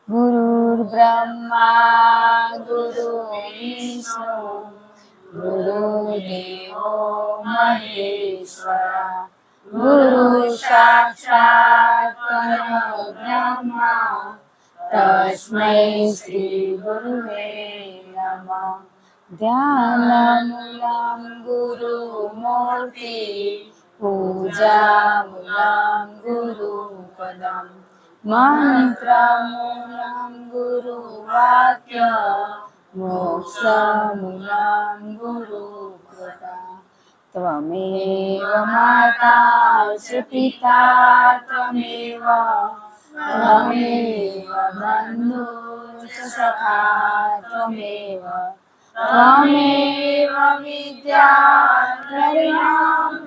गुरुर्ब्रह्मा गुरुर्विष्णु गुरुदेवो महेश्वरा गुरु साक्षात् परब्रह्मा तस्मै श्री गुरुवे नमः। ध्यानमूलं गुरुमूर्ति पूजामूलं गुरुपदम् मंत्रमूलं गुरुवाक्य मोक्षमूलं गुरुकृपा त्वमेव माता च पिता त्वमेव बन्धुश्च सखा त्वमेव त्वमेव विद्याधर्यं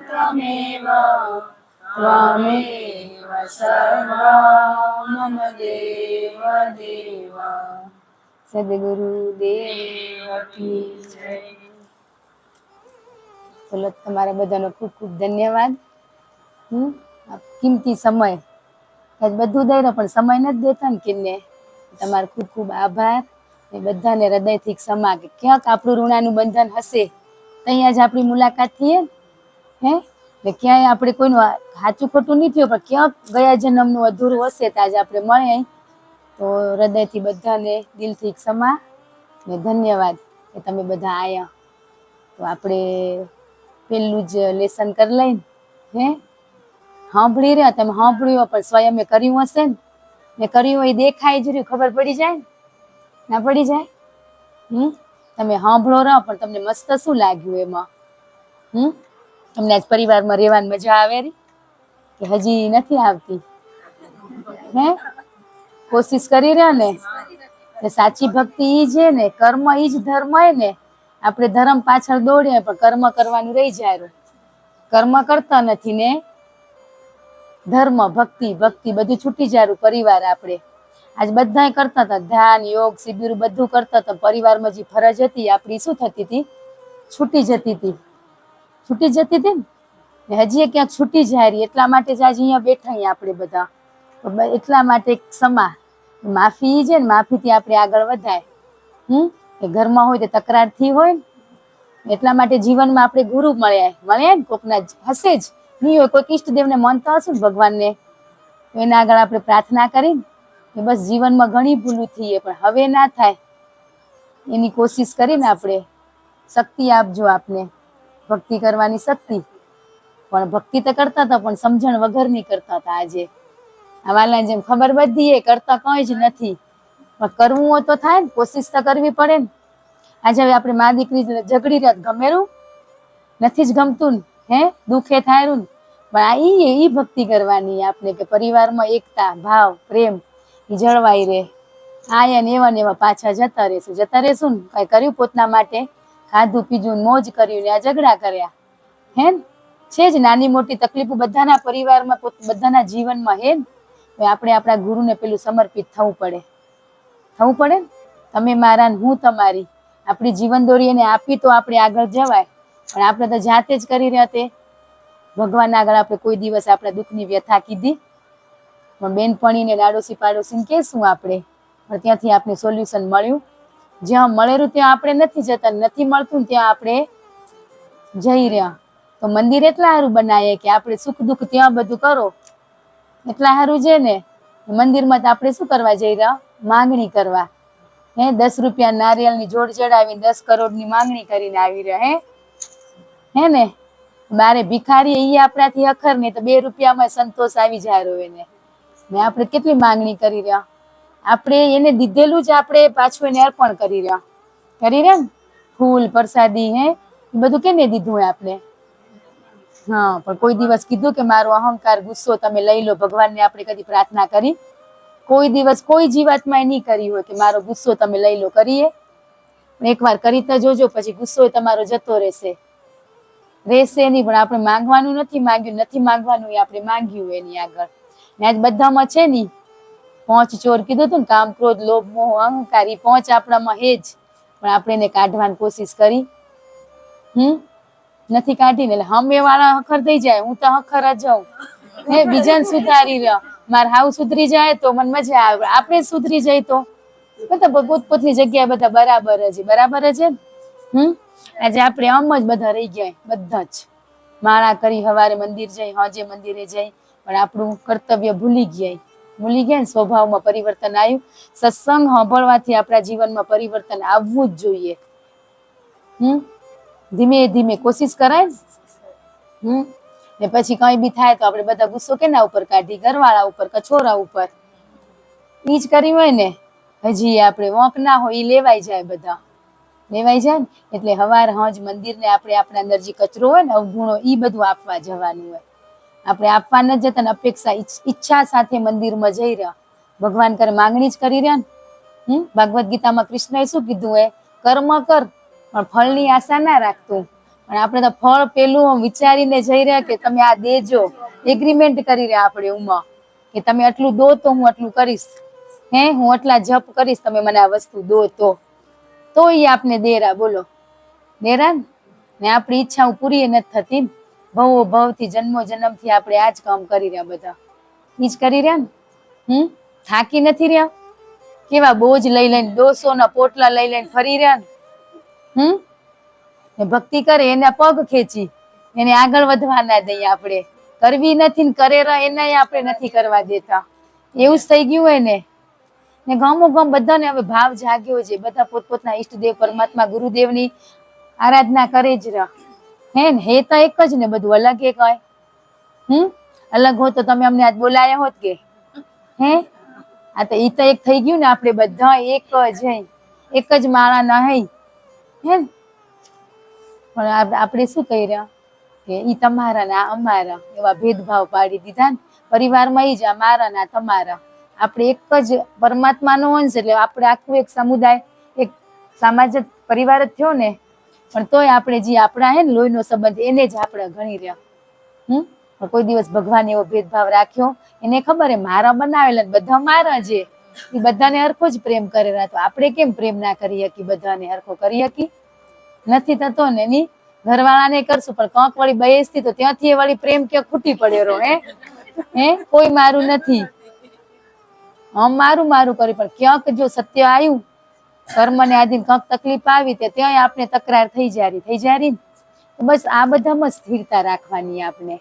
त्वमेव त्वमेव सर्वं मम देव देव। સદગુરુદેવ કી જય। ચલો તમારા બધાનો ખૂબ ખૂબ ધન્યવાદ। આ કિંમતી સમય આજ બધું દઈ રહ્યો પણ સમય નથી દેતા ને કિન્ને તમારો ખૂબ ખૂબ આભાર। એ બધાને હૃદયથી ક્ષમા કે ક્યાંક આપણું ઋણાનું બંધન હશે ત્યાં જ આપણી મુલાકાત થઈએ હે ને ક્યાંય આપણે કોઈનું સાચું ખોટું નહીં થયું પણ ક્યાંક ગયા જન્મનું અધૂરું હશે તો આજે આપણે મળે તો હૃદયથી બધાને દિલથી ક્ષમા ને ધન્યવાદ કે તમે બધા આયા। તો આપણે પેલું જ લેસન કરી લઈને હે સાંભળી રહ્યા તમે સાંભળ્યું પણ સ્વયં કર્યું હશે ને કર્યું હોય દેખાય જ રહ્યું ખબર પડી જાય ના પડી જાય તમે સાંભળો રહો પણ તમને મસ્ત શું લાગ્યું એમાં તમને આજ પરિવારમાં રહેવાની મજા આવે રી કે હજી નથી આવતી હે કોશિશ કરી રહ્યા ને સાચી ભક્તિ ઈ છે ને કર્મ ઈ જ ધર્મ હે ને આપણે ધર્મ પાછળ દોડીએ પણ કર્મ કરવાનું રહી જાય કર્મ કરતા નથી ને ધર્મ ભક્તિ ભક્તિ બધું છૂટી જાય પરિવાર આપણે આજ બધા કરતા હતા ધ્યાન યોગ શિબિર બધું કરતા હતા પરિવારમાં જે ફરજ હતી આપણી શું થતી હતી છૂટી જતી હતી ને હજી ક્યાંક છૂટી જાય એટલા માટે જ આજે અહીંયા બેઠા આપણે બધા એટલા માટે ક્ષમા માફી છે ને માફીથી આપણે આગળ વધાય કે ઘરમાં હોય તો તકરાર થી હોય એટલા માટે જીવનમાં આપણે ગુરુ મળ્યા ને કોકના હશે જ નહીં હોય કોઈક ઈષ્ટદેવને માનતા હશું ને ભગવાનને એના આગળ આપણે પ્રાર્થના કરી કે બસ જીવનમાં ઘણી ભૂલું થઈએ પણ હવે ના થાય એની કોશિશ કરીને આપણે શક્તિ આપજો આપને ભક્તિ કરવાની શક્તિ પણ ભક્તિ તો કરતા હતા પણ સમજણ વગર નહીં કરતા હતા આજે આવાલા જેમ ખબર બધી કરતા કઈ જ નથી પણ કરવું હોય તો થાય ને કોશિશ તો કરવી પડે ને આજે હવે આપણે મા દીકરી ઝઘડી રહ્યા ગમેરું નથી જ ગમતું ને હે દુઃખે થાય ને પણ આ ઈ ભક્તિ કરવાની આપણે કે પરિવારમાં એકતા ભાવ પ્રેમ એ જળવાઈ રહે આયા ને એવા પાછા જતા રહેશું ને કઈ કર્યું પોતાના માટે ખાધું પીધું મોજ કર્યું ને આ ઝઘડા કર્યા હે છે જ નાની મોટી તકલીફો બધાના પરિવારમાં બધાના જીવનમાં હે ને આપણે આપણા ગુરુને પેલું સમર્પિત થવું પડે તમે મારા ને હું તમારી આપણી જીવન દોરી એને આપી તો આપણે આગળ જવાય પણ આપણે તો જાતે જ કરી રહ્યા તે ભગવાન આગળ આપણે કોઈ દિવસ આપણા દુઃખની વ્યથા કીધી પણ બેનપણીને લાડોશી પાડોશીને કહેશું આપણે પણ ત્યાંથી આપણે સોલ્યુશન મળ્યું જ્યાં મળેલું ત્યાં આપણે નથી જતા નથી મળતું ત્યાં આપણે જઈ રહ્યા તો મંદિર એટલા સારું બનાવીએ કે આપણે સુખ દુઃખ ત્યાં બધું કરો એટલા સારું છે ને મંદિરમાં તો આપણે શું કરવા જઈ રહ્યા માંગણી કરવા હે 10 રૂપિયા નારિયેળની જોડ ચડાવી 10 કરોડની માંગણી કરીને આવી રહ્યા હે ને બારે ભિખારી એ આપણાથી અખર નહીં તો 2 રૂપિયામાં સંતોષ આવી જાય એને ને આપણે કેટલી માંગણી કરી રહ્યા આપણે એને દીધેલું જ આપણે પાછું એને અર્પણ કરી રહ્યા ને ફૂલ પ્રસાદી હે બધું કેને દીધું હોય આપણે હા પણ કોઈ દિવસ કીધું કે મારો અહંકાર ગુસ્સો તમે લઈ લો ભગવાનને આપણે કદી પ્રાર્થના કરી કોઈ દિવસ કોઈ જીવાતમાં નહીં કરી હોય કે મારો ગુસ્સો તમે લઈ લો કરીએ એકવાર કરી તો જોજો પછી ગુસ્સો તમારો જતો રહેશે નહીં પણ આપણે માંગવાનું નથી માંગવાનું એ આપણે માંગ્યું એની આગળ ને આજ બધામાં છે ને 5 ચોર કીધું હતું ને કામ ક્રોધ લોભ મોહ અહંકાર 5 આપણામાં હે જ પણ આપણે એને કાઢવાની કોશિશ કરી નથી કાઢીને એટલે હમે વાળા હખર થઈ જાય હું તો હખર જ જાઉં હે બીજાને સુધારી રહ્યા મારે હાવ સુધરી જાય તો મને મજા આવે, આપણે સુધરી જાય તો બધા પોતપોતની જગ્યાએ બધા બરાબર જ આજે આપણે આમ જ બધા રહી ગયા, બધા જ માળા કરી હવારે મંદિર જઈ, હોજે મંદિરે જઈ, પણ આપણું કર્તવ્ય ભૂલી ગયા ને સ્વભાવમાં પરિવર્તન આવ્યું. સત્સંગ સાંભળવાથી આપણા જીવનમાં પરિવર્તન આવવું જ જોઈએ. ધીમે ધીમે કોશિશ કરાય ને પછી કઈ બી થાય તો આપણે બધા ગુસ્સો કેના ઉપર કાઢી, ઘરવાળા ઉપર, કછોરા ઉપર. ઈ જ કર્યું હોય ને, હજી આપણે વોંક ના હોય ઈ લેવાઈ જાય, બધા લેવાઈ જાય ને. એટલે હવાર હજ મંદિરને આપણે આપણા અંદર જે કચરો હોય ને અવગુણો, ઈ બધું આપવા જવાનું હોય. આપણે આપવા ન જતા ને અપેક્ષા ઈચ્છા સાથે મંદિરમાં જઈ રહ્યા, ભગવાન કરે માંગણી જ કરી રહ્યા ને. ભાગવત ગીતામાં કૃષ્ણએ શું કીધું હોય? કર્મ કર પણ ફળની આશા ના રાખતું. પણ આપણે તો ફળ પેલું વિચારીને જઈ રહ્યા કે તમે આ દેજો, એગ્રીમેન્ટ કરી રહ્યા આપણે ઉમાં કે તમે આટલું દો તો હું આટલું કરીશ, હું આટલા જપ કરીશ, તમે મને આ વસ્તુ દો તો ઈ આપને દેરા, બોલો દેરા ને. આપણી ઈચ્છાઓ પૂરી નથી થતી, ભવો ભવથી જન્મો જન્મથી આપણે આ જ કામ કરી રહ્યા, બધા ઈ જ કરી રહ્યા ને. થાકી નથી રહ્યા, કેવા બોજ લઈ લઈને, 200 પોટલા લઈ લઈને ફરી રહ્યા ને. ભક્તિ કરે એના પગ ખેંચી એને આગળ વધવા ના દઈએ, આપણે કરવી નથી ને કરે એના આપણે નથી કરવા દેતા, એવું જ થઈ ગયું હોય ને. ગામો ગામ બધાને હવે ભાવ જાગ્યો છે, બધા પોતપોતના ઈષ્ટદેવ પરમાત્મા ગુરુદેવની આરાધના કરે જ રહ્યા ને. હે તો એક જ ને, બધું અલગ એક હોય. અલગ હોત તો તમે અમને આજ બોલાયા હોત કે? આ તો ઈ તો એક થઈ ગયું ને, આપણે બધા એક જ માળા ના હે ને. પણ આપણે શું કહી રહ્યા કે ઈ તમારા ને આ અમારા, એવા ભેદભાવ પાડી દીધા ને. પરિવારમાં ઈ જ મારા ના તમારા, આપણે એક જ પરમાત્માનો અંશ, એટલે આપણે આખું એક સમુદાય, એક સમાજ જ, પરિવાર જ થયો ને. પણ તોય આપણે જે આપણા હે ને લોહીનો સંબંધ, એને જ આપણે ગણી રહ્યા. કોઈ દિવસ ભગવાન એવો ભેદભાવ રાખ્યો? એને ખબર હે મારા બનાવેલા બધા મારા છે, એ બધાને હરખો જ પ્રેમ કરેલા. તો આપણે કેમ પ્રેમ ના કરી શકી? બધાને હરખો કરી શકી? નથી થતો ને. એની ઘરવાળાને કરશું પણ કંક વળી બેસતી તો ત્યાંથી એ વળી પ્રેમ ક્યાં ખૂટી પડેલો કોઈ મારું નથી, મારું કર્યું. પણ ક્યાંક જો સત્ય આવ્યું, કર્મને આધીન કંક તકલીફ આવી, ત્યાં આપણે તકરાર થઈ જારી ને. બસ આ બધામાં સ્થિરતા રાખવાની, આપણે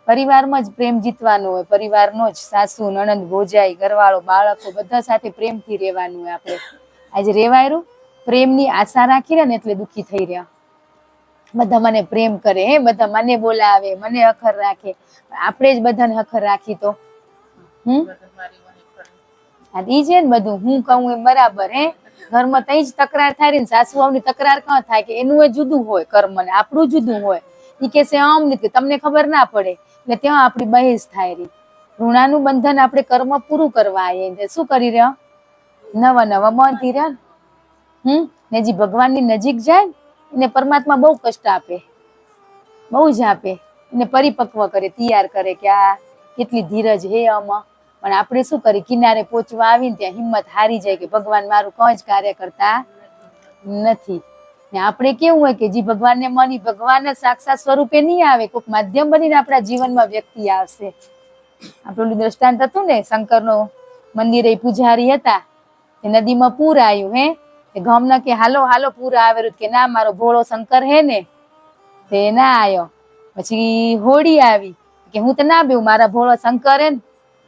પરિવારમાં જ પ્રેમ જીતવાનો હોય, પરિવારનો જ, સાસુ નણંદ ભોજાઈ ઘરવાળો બાળકો બધા સાથે પ્રેમથી રહેવાનું હોય. આપણે આજે રેવાયરું પ્રેમની આશા રાખી રહ્યા ને એટલે દુઃખી થઈ રહ્યા. બધા મને પ્રેમ કરે, બધા મને બોલાવે, મને હખર રાખે, આપણે જ બધાને હખર રાખી તો ઈ છે ને બધું હું કહું એમ બરાબર. ઘરમાં તઈ જ તકરાર થાય ને, સાસુઓની તકરાર ક્યાં થાય કે એનું જુદું હોય કર્મ ને આપણું જુદું હોય. ઈ કે છે આમ નથી, તમને ખબર ના પડે, એટલે ત્યાં આપણી બહેસ થાય રહી. ઋણાનું બંધન આપણે કર્મ પૂરું કરવા આવીએ, શું કરી રહ્યા? નવા બાંધી રહ્યા ને. જે ભગવાનની નજીક જાય એને પરમાત્મા બહુ કષ્ટ આપે, બહુ જ આપે. એને પરિપક્વ કરે, તૈયાર કરે કે આ કેટલી ધીરજ હે આમાં. પણ આપણે શું કરી, કિનારે પહોંચવા આવીને ત્યાં હિંમત હારી જાય કે ભગવાન મારું કઈ જ કાર્ય કરતા નથી. ને આપણે કેવું હોય કે જે ભગવાનને માની, ભગવાન સાક્ષાત સ્વરૂપે નહીં આવે, કોઈક માધ્યમ બનીને આપણા જીવનમાં વ્યક્તિ આવશે. આપણું દ્રષ્ટાંત હતું ને, શંકરનો મંદિરે પૂજારી હતા, નદીમાં પૂર આવ્યું ગામના કે હાલો હાલો પૂર આવેલું, કે ના મારો ભોળો શંકર હે ને, તે ના આવ્યો. પછી હોળી આવી કે હું તો ના બેવું, મારા ભોળો શંકર હે ને,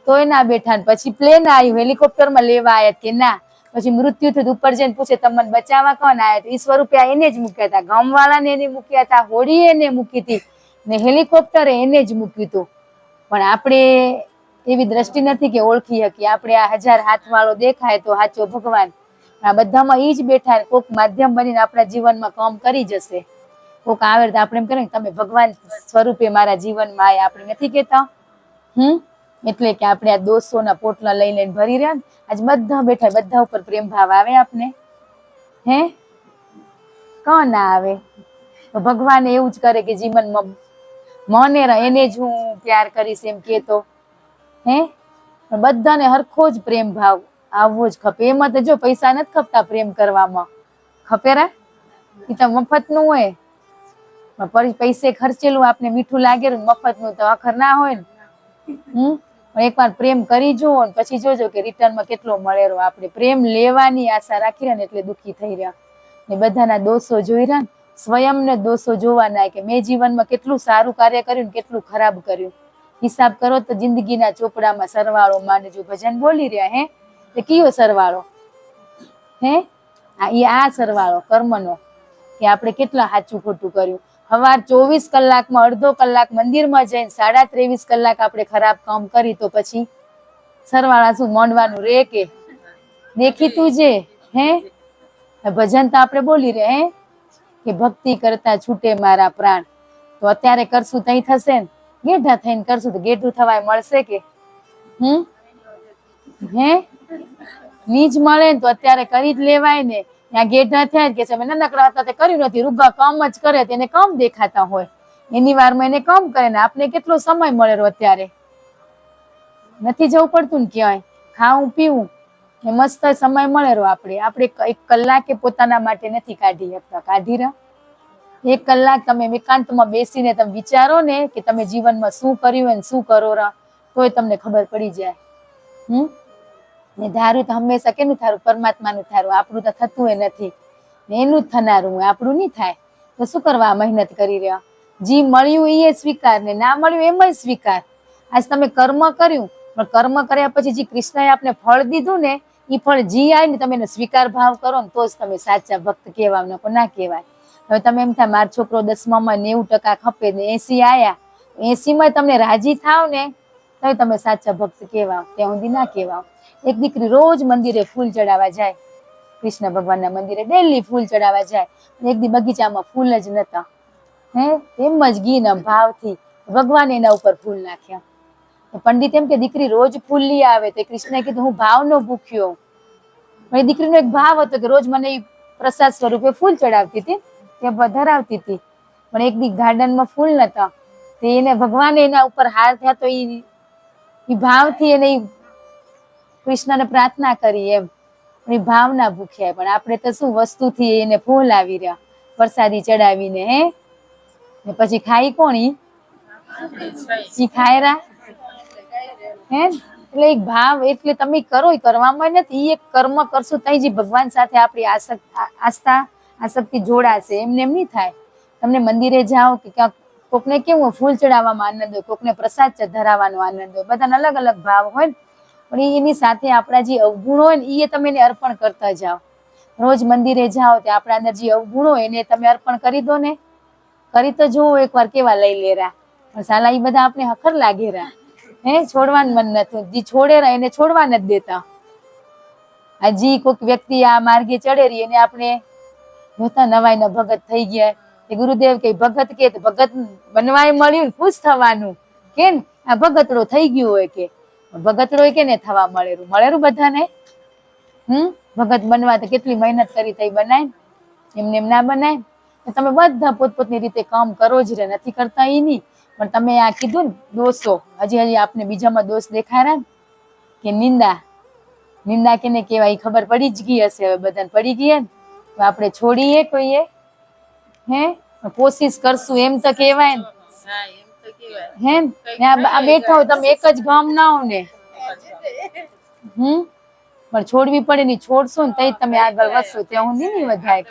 તોય ના બેઠા. પછી પ્લેન આવ્યું, હેલિકોપ્ટરમાં લેવા આવ્યા કે ના. પછી મૃત્યુ થયું, ઉપર જઈને પૂછે તમને બચાવવા કોણ આવ્યા? તો ઈશ્વર રૂપિયા એને જ મૂક્યા હતા, ગામવાળાને એને મૂક્યા હતા, હોળી એને મૂકી હતી ને હેલિકોપ્ટરે એને જ મૂક્યું હતું. પણ આપણે એવી દ્રષ્ટિ નથી કે ઓળખી શકીએ. આપણે આ 1000 હાથ વાળો દેખાય તો સાચો ભગવાન, આ બધામાં ઈ જ બેઠા. કોઈક માધ્યમ બનીને આપણા જીવનમાં કામ કરી જશે. કોઈક આવે તો આપણે એમ કરીએ તમે ભગવાન સ્વરૂપે મારા જીવનમાં આવ્યા, આપણે નથી કેતા? એટલે કે આપણે આ 200 પોટલા લઈ લઈને ભરી રહ્યા ને, આજ બધા બેઠા, બધા ઉપર પ્રેમ ભાવ આવે આપને? કોણ ના આવે? તો ભગવાન એવું જ કરે કે જીવનમાં મને એને જ હું પ્યાર કરીશ એમ કેતો બધાને હરખો જ પ્રેમ ભાવ આવવો જ ખપે. એમાં તો જો પૈસા નથી ખપતા પ્રેમ કરવામાં, ખપેરા? એ તો મફત નું હોય. પૈસે ખર્ચેલું આપને મીઠું લાગે, મફત નું તો આખર ના હોય ને. પણ એકવાર પ્રેમ કરી જુઓ ને પછી જોજો કે રિટર્નમાં કેટલો મળેરો. આપણે પ્રેમ લેવાની આશા રાખી રહ્યા ને એટલે દુઃખી થઈ રહ્યા ને બધાના દોષો જોઈ રહ્યા ને સ્વયંને દોષો જોવાના કે મેં જીવનમાં કેટલું સારું કાર્ય કર્યું ને કેટલું ખરાબ કર્યું. હિસાબ કરો તો જિંદગીના ચોપડામાં સરવાળો માંડજો. ભજન બોલી રહ્યા હે તે કયો સરવાળો હે? આ સરવાળો કર્મનો કે આપણે કેટલા સાચું ખોટું કર્યું. સવાર 24 કલાકમાં અડધો કલાક મંદિરમાં જઈને 23.5 કલાક આપણે ખરાબ કામ કરી તો પછી સરવાળા શું માંડવાનું રે કે દેખીતું છે હે? ભજન તો આપણે બોલી રહ્યા હે કે ભક્તિ કરતા છૂટે મારા પ્રાણ. તો અત્યારે કરશું તઈ થશે ને ગેઢા થઈને કરશું તો ગેઢું થવાય મળશે કે હે? નીજ મળે ને તો અત્યારે કરી જ લેવાય ને. ત્યાં ગેઢા થયા કે છે નાનકડા હતા તે કર્યું નથી, રૂગા કામ જ કરે તેને કામ દેખાતા હોય, એની વારમાં એને કામ કરે ને આપણે કેટલો સમય મળેલો અત્યારે નથી જવું પડતું ને ક્યાંય ખાવું પીવું એ મસ્ત સમય મળેલો. આપણે 1 કલાકે પોતાના માટે નથી કાઢી શકતા. કાઢી રહ્યા 1 કલાક તમે એકાંતમાં બેસીને તમે વિચારો ને કે તમે જીવનમાં શું કર્યું અને શું કરો રહ્યા તોય તમને ખબર પડી જાય. ને ધારું તો હંમેશા કેનું થારું? પરમાત્માનું થારું. આપણું તો થતું એ નથી ને એનું જ થનારું હોય, આપણું નહીં થાય. તો શું કરવા મહેનત કરી રહ્યા? જી મળ્યું એ સ્વીકાર ને ના મળ્યું એમ સ્વીકાર. આજ તમે કર્મ કર્યું પણ કર્મ કર્યા પછી જે કૃષ્ણએ આપણે ફળ દીધું ને એ ફળ જી આવે ને તમે એને સ્વીકાર ભાવ કરો ને તો જ તમે સાચા ભક્ત કહેવાય, ના કહેવાય. હવે તમે એમ થાય મારો છોકરો 10માં 90% ખપે ને 80 આયા, 80માં તમને રાજી થાવ ને તો તમે સાચા ભક્ત કહેવાય, ત્યાં સુધી ના કહેવાય. એક દીકરી રોજ મંદિરે ફૂલ ચડાવવા જાય, કૃષ્ણ ભગવાનના મંદિરે ડેલી ફૂલ ચડાવવા જાય. એક દી બગીચામાં ફૂલ જ નતા હે, એમ જ ઘીના ભાવથી ભગવાન એના ઉપર ફૂલ નાખ્યા. પંડિત એમ કે દીકરી રોજ ફૂલ લઈ આવે તો કૃષ્ણએ કીધું હું ભાવનો ભૂખ્યો. પણ એ દીકરીનો એક ભાવ હતો કે રોજ મને પ્રસાદ સ્વરૂપે ફૂલ ચડાવતી હતી, ત્યાં ધરાવતી હતી. પણ એક દી ગાર્ડનમાં ફૂલ નતા તે એને ભગવાન એના ઉપર હાર થયા તો એ ભાવથી એને કૃષ્ણને પ્રાર્થના કરી એમ એ ભાવના ભૂખ્યા. પણ આપણે તો શું વસ્તુથી એને ફૂલ આવી રહ્યા પ્રસાદી ચડાવીને હે ને પછી ખાઈ કોણ? ઈ ખાયરા હે. એટલે એક ભાવ એટલે તમે કરો કરવામાં નથી, એક કર્મ કરશું તઈ જે ભગવાન સાથે આપણી આસક્તિ જોડાશે. એમને એમ નહીં થાય. તમને મંદિરે જાઓ કે ક્યાંક કોકને કેવું ફૂલ ચડાવવામાં આનંદ હોય, કોકને પ્રસાદ ધરાવવાનો આનંદ હોય, બધાના અલગ અલગ ભાવ હોય પણ એની સાથે આપણા જે અવગુણ હોય ને એ તમે એને અર્પણ કરતા જાઓ. રોજ મંદિરે જાઓ તો આપણા અંદર જે અવગુણ હોય એને તમે અર્પણ કરી દો ને. કરી તો જુઓ એકવાર કેવા લઈ લેરા. પણ સાલા એ બધા આપણે હખર લાગેરા હે, છોડવાનું મન નથી. જે છોડેરા એને છોડવા નથી દેતા. હજી કોઈક વ્યક્તિ આ માર્ગે ચડે રહી એને આપણે જોતા નવાઈના ભગત થઈ ગયા. ગુરુદેવ કે ભગત કે ભગત બનવાય મળ્યું ખુશ થવાનું કે આ ભગતડો થઈ ગયો હોય કે ભગતડો કે ને થવા મળેરું બધાને. ભગત બનવા તો કેટલી મહેનત કરી તઈ બનાય, એમને એમ ના બનાય. તમે બધા પોતપોતની રીતે કામ કરો જ રે, નથી કરતા એ નહીં. પણ તમે આ કીધું ને દોષો, હજી આપને બીજામાં દોષ દેખાડ્યા ને કે નિંદા કેને કહેવાય ખબર પડી જ ગઈ હશે. હવે બધાને પડી ગઈ ને તો આપણે છોડીએ કોઈએ હે? કોશિશ કરશું એમ તો કહેવાય ને હે. આ બેઠા હોય તમે એક જ ગામ ના હો ને પણ છોડવી પડે ને, છોડશો ને તઈ તમે આગળ વધશો. ત્યાં હું નહીં વધાય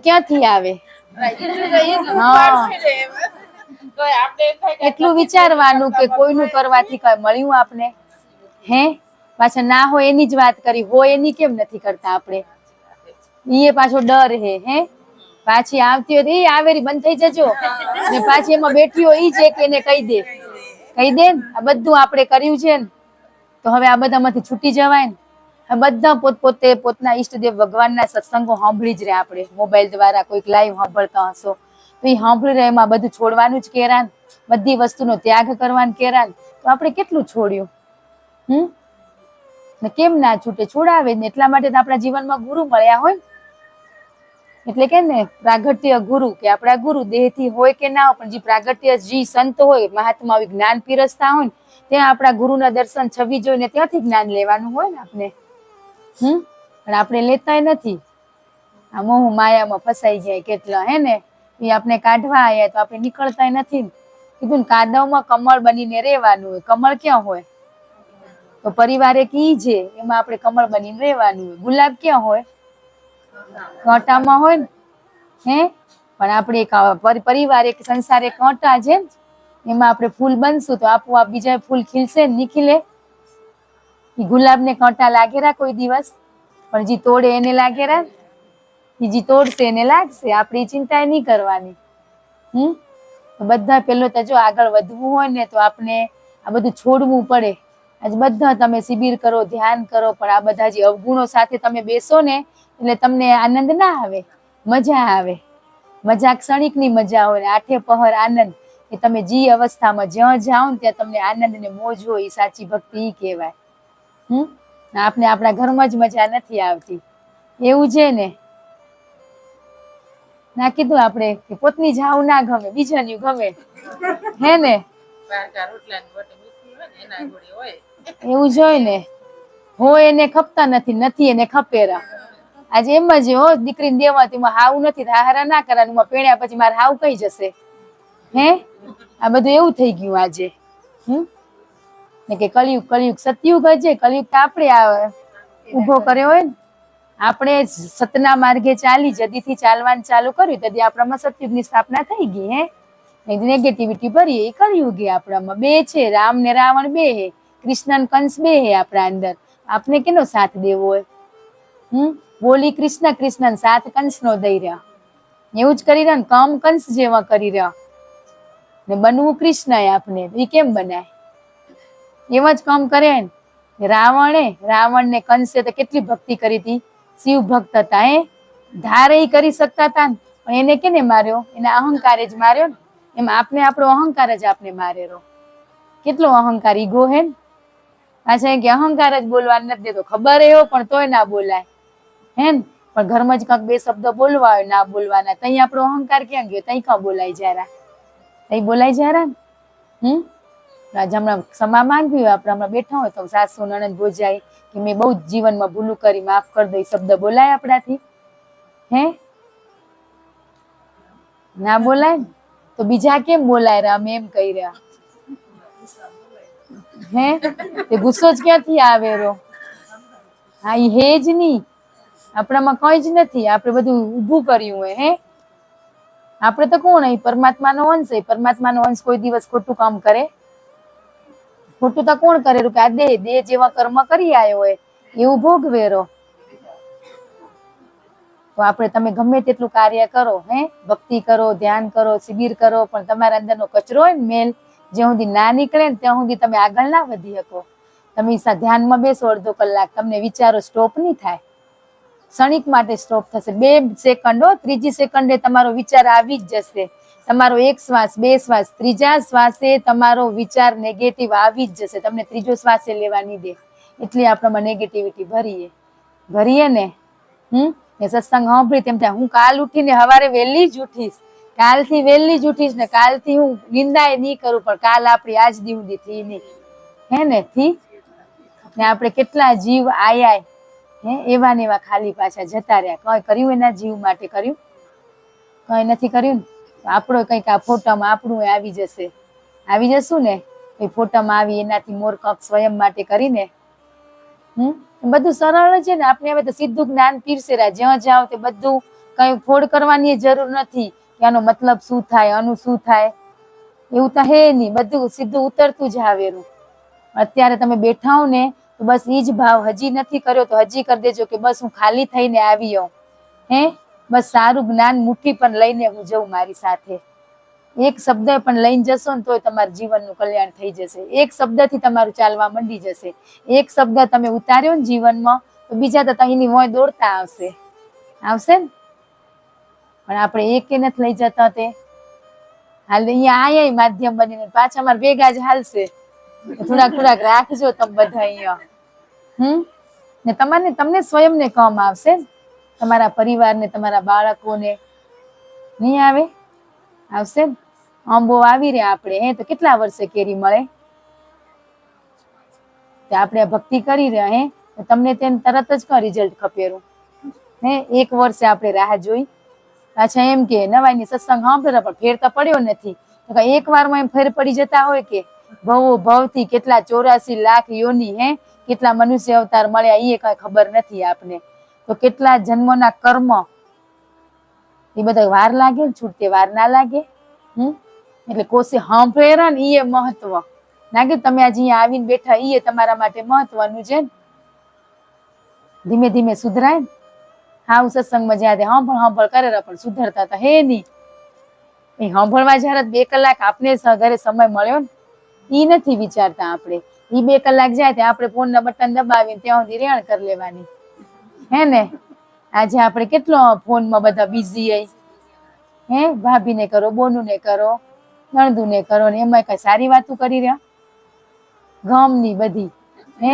ક્યાંથી આવે? એટલું વિચારવાનું કે કોઈનું કરવાથી કઈ મળ્યું આપને હે? પાછા ના હોય એની જ વાત કરી, હોય એની કેમ નથી કરતા આપણે? ઈ પાછો ડર હે પાછી આવતી હોય એ આવેરી બંધ થઈ જજો ને પાછી એમાં બેઠી હોય ઈ જ એને કહી દે ને આ બધું આપણે કર્યું છે ને તો હવે આ બધામાંથી છૂટી જવાય ને. બધા પોતપોતે પોતના ઈષ્ટદેવ ભગવાનના સત્સંગો સાંભળી જ રહ્યા. આપણે મોબાઈલ દ્વારા કોઈક લાઈવ સાંભળતા હશો તો એ સાંભળી રહ્યા એમાં બધું છોડવાનું જ કેરાન, બધી વસ્તુનો ત્યાગ કરવાનું કેરાન. તો આપણે કેટલું છોડ્યું ને કેમ ના છૂટે? છોડાવે ને. એટલા માટે આપણા જીવનમાં ગુરુ મળ્યા હોય એટલે કે ને પ્રાગટ્ય ગુરુ કે આપણા ગુરુ દેહથી હોય કે ના હોય પણ જે પ્રાગટ્ય જે સંત હોય મહાત્મા જ્ઞાન પીરસતા હોય ને ત્યાં આપણા ગુરુના દર્શન છવી જોઈને ત્યાંથી જ્ઞાન લેવાનું હોય ને આપણે પણ આપણે લેતા નથી. આ મોહ માયામાં ફસાઈ જાય કેટલા હે ને એ આપણે કાઢવા આવ્યા તો આપણે નીકળતા નથી. કીધું ને કાદવમાં કમળ બનીને રહેવાનું હોય. કમળ ક્યાં હોય? તો પરિવાર એક ઈ છે, એમાં આપણે કમળ બનીને રહેવાનું હોય. ગુલાબ ક્યાં હોય? કાંટામાં હોય ને, હે? પણ આપણે એક પરિવાર એક સંસાર એક કાંટા છે, એમાં આપણે ફૂલ બનશું તો આપોઆપ બીજા ફૂલ ખીલશે ને નહીં ખીલે? ઈ ગુલાબને કાંટા લાગેરા કોઈ દિવસ? પણ જે તોડે એને લાગેરા? જે તોડશે એને લાગશે. આપણે ચિંતા નહીં કરવાની. બધા પેલો તો જો આગળ વધવું હોય ને તો આપણે આ બધું છોડવું પડે. આજ બધા તમે શિબિર કરો, ધ્યાન કરો, પણ આ બધા જે અવગુણો સાથે તમે બેસો ને એટલે તમને આનંદ ના આવે, મજા આવે. મજા ક્ષણિકની મજા હોય ને આઠે પહર આનંદ. કે તમે જે અવસ્થામાં જ્યાં જાઓ ને ત્યાં તમને આનંદ ને મોજ હોય, એ સાચી ભક્તિ ઈ કહેવાય. આપણે આપણા ઘરમાં જ મજા નથી આવતી, એવું છે ને? ના કીધું આપણે કે પોતની જાવ ના ગમે, બીજાની ગમે, હે ને? એવું જ હોય ને. હોય એને ખપતા નથી, નથી એને ખપેરા. આજે એમ જ હો, દીકરીને દેવાતી હાવ નથી, હારા ના કરવાનું, પેણ્યા પછી મારે હાવ કઈ જશે, હે? આ બધું એવું થઈ ગયું આજે. ને કે કળિયુગ, કળિયુગ સતયુગ છે. કળિયુગ તો આપણે ઉભો કર્યો હોય ને. આપણે સતના માર્ગે ચાલી, જદીથી ચાલવાનું ચાલુ કર્યું તેથી આપણામાં સતયુગની સ્થાપના થઈ ગઈ. હે? નેગેટિવિટી ભરીએ એ કળિયુગે આપણામાં બે છે, રામ ને રાવણ બે હે, કૃષ્ણ ને કંસ બે હે આપણા અંદર. આપને કેનો સાથ દેવો હોય? બોલી કૃષ્ણ, કૃષ્ણ સાથ કંસ નો દઈ રહ્યા. એવું જ કરી રહ્યા ને, કામ કંસ જેવા કરી રહ્યા ને બનવું કૃષ્ણ આપને. એ કેમ બનાય? એવા જ કામ કરે ને. રાવણ ને કંસે તો કેટલી ભક્તિ કરી હતી, શિવ ભક્ત હતા. ધારે કરી શકતા હતા પણ એને કેને માર્યો? એના અહંકારે જ માર્યો ને. એમ આપને આપણો અહંકાર જ આપને મારેલો. કેટલો અહંકાર, ઈગો હે ને. પાછા કે અહંકાર જ બોલવા નથી દેતો, ખબર એવો પણ તોય ના બોલાય, હે ને? પણ ઘરમાં જ કાંક બે શબ્દ બોલવા હોય, ના બોલવાના, તઈ આપણો અહંકાર ક્યાં ગયો? તઈ કાં બોલાય જરા? તઈ બોલાય જરા ને? આજે હમણાં ક્ષમા માંગવી હોય, આપણે હમણાં બેઠા હોય તો સાસુ નણંદ ભોજાઈ કે મેં બહુ જ જીવનમાં ભૂલું કરી, માફ કરી દો, શબ્દ બોલાય આપણાથી? હે? ના બોલાય ને. તો બીજા કેમ બોલાય રહ્યા? અમે એમ કહી રહ્યા, હે? તે ગુસ્સો જ ક્યાંથી આવે રો? હા, ઈ હે જ નહીં. આપણામાં કઈ જ નથી. આપણે બધું ઊભું કર્યું હોય. હે? આપણે તો કોણ? પરમાત્માનો અંશ છે. પરમાત્માનો અંશ કોઈ દિવસ ખોટું કામ કરે? ખોટું તો કોણ કરેલું? કે આ દેહ જેવા કર્મ કરી આવ્યો હોય એવું ભોગવેરો. તો આપણે તમે ગમે તેટલું કાર્ય કરો, હે, ભક્તિ કરો, ધ્યાન કરો, શિબિર કરો, પણ તમારા અંદરનો કચરો હોય ને મેલ, જ્યાં સુધી ના નીકળે ને ત્યાં સુધી તમે આગળ ના વધી શકો. તમે ધ્યાનમાં બેસો અડધો કલાક, તમને વિચારો સ્ટોપ નહીં થાય. ક્ષણિક માટે સ્ટોપ થશે. 2 સેકન્ડો, ત્રીજી સેકન્ડે તમારો વિચાર આવી જ જશે. તમારો એક શ્વાસ, 2 શ્વાસ, ત્રીજા શ્વાસે તમારો વિચાર નેગેટિવ આવી જ જશે. તમને ત્રીજો શ્વાસે લેવા નહીં દે. એટલી આપણામાં નેગેટિવિટી ભરીએ ને. એ સત્સંગ સાંભળી તેમ થાય હું કાલ ઉઠીને સવારે વહેલી જ ઉઠીશ, કાલથી વહેલી જ ઉઠીશ ને કાલથી હું નિંદાય નહીં કરું, પણ કાલ આપણી આજ દી સુધી થી નહીં, હે ને? થી ને આપણે કેટલા જીવ આયા, હે, એવા ને એવા ખાલી પાછા જતા રહ્યા. કઈ કર્યું એના જીવ માટે? કર્યું? કઈ નથી કર્યું ને. આપણો કંઈક આ ફોટામાં આપણું આવી જશે, આવી જશું ને એ ફોટામાં આવી, એનાથી મોર કંઈક સ્વયં માટે કરીને. બધું સરળ છે ને. આપણે હવે તો સીધું જ્ઞાન પીરસેરા, જ્યાં જાઓ તે બધું કઈ ફોડ કરવાની જરૂર નથી કે આનો મતલબ શું થાય, આનું શું થાય, એવું તો હે નહીં. બધું સીધું ઉતરતું જ આવેલું. અત્યારે તમે બેઠા હો ને તો બસ ઈ જ ભાવ, હજી નથી કર્યો તો હજી કરી દેજો કે બસ હું ખાલી થઈને આવી હોઉં, હે? બસ સારું જ્ઞાન મુઠ્ઠી પણ લઈને હું જઉં મારી સાથે. એક શબ્દ પણ લઈને જશો ને તોય તમારું જીવનનું કલ્યાણ થઈ જશે. એક શબ્દથી તમારું ચાલવા માંડી જશે. એક શબ્દ તમે ઉતાર્યો ને જીવનમાં તો બીજા તો એની મોય દોડતા આવશે ને. પણ આપણે એકે નથી લઈ જતા. તે હાલ અહીંયા આયા માધ્યમ બનીને પાછા અમારે ભેગા જ હાલશે. થોડાક રાખજો તમે બધા અહીંયા. ને તમને સ્વયંને કામ આવશે, તમારા પરિવારને, તમારા બાળકોને નહીં આવે? આવશે ને. આંબો આવી રહ્યા આપણે, હે, તો કેટલા વર્ષે કેરી મળે? આપણે ભક્તિ કરી રહ્યા, હે, તો તમને તેને તરત જ રિઝલ્ટ ખપેરું, હે? 1 વર્ષે આપણે રાહ જોઈ. પાછા એમ કે નવાઈની સત્સંગ સાંભળેલા પણ ફેર તો પડ્યો નથી. તો કઈ એક વારમાં એમ ફેર પડી જતા હોય કે ભવો ભવથી કેટલા 84 લાખ યોની હે કેટલા મનુષ્ય અવતાર મળ્યા એ કઈ ખબર નથી આપને. તો કેટલા જન્મોના કર્મ એ બધા વાર લાગે ને છૂટતે વાર ના લાગે. એટલે કોશી સાંભળેરા ને એ મહત્વ ના કે તમે આજે અહીંયા આવીને બેઠા એ તમારા માટે મહત્વનું છે ને. ધીમે ધીમે સુધરાય ને. હા સત્સંગમાં જ્યાં સાંભળ કરે પણ સુધરતા હતા હે નહીં. એ સાંભળવા જયારે 2 કલાક આપને ઘરે સમય મળ્યો ને એ નથી વિચારતા આપણે. એ 2 કલાક જાય ત્યાં આપણે ફોનના બટન દબાવીને ત્યાં સુધી રેણ કરી લેવાની હે ને. આજે આપણે કેટલો ફોનમાં બધા બિઝી હે. ભાભીને કરો, બોનુને કરો, નણદુને કરો ને એમાં કઈ સારી વાતો કરી રહ્યા ગામની બધી હે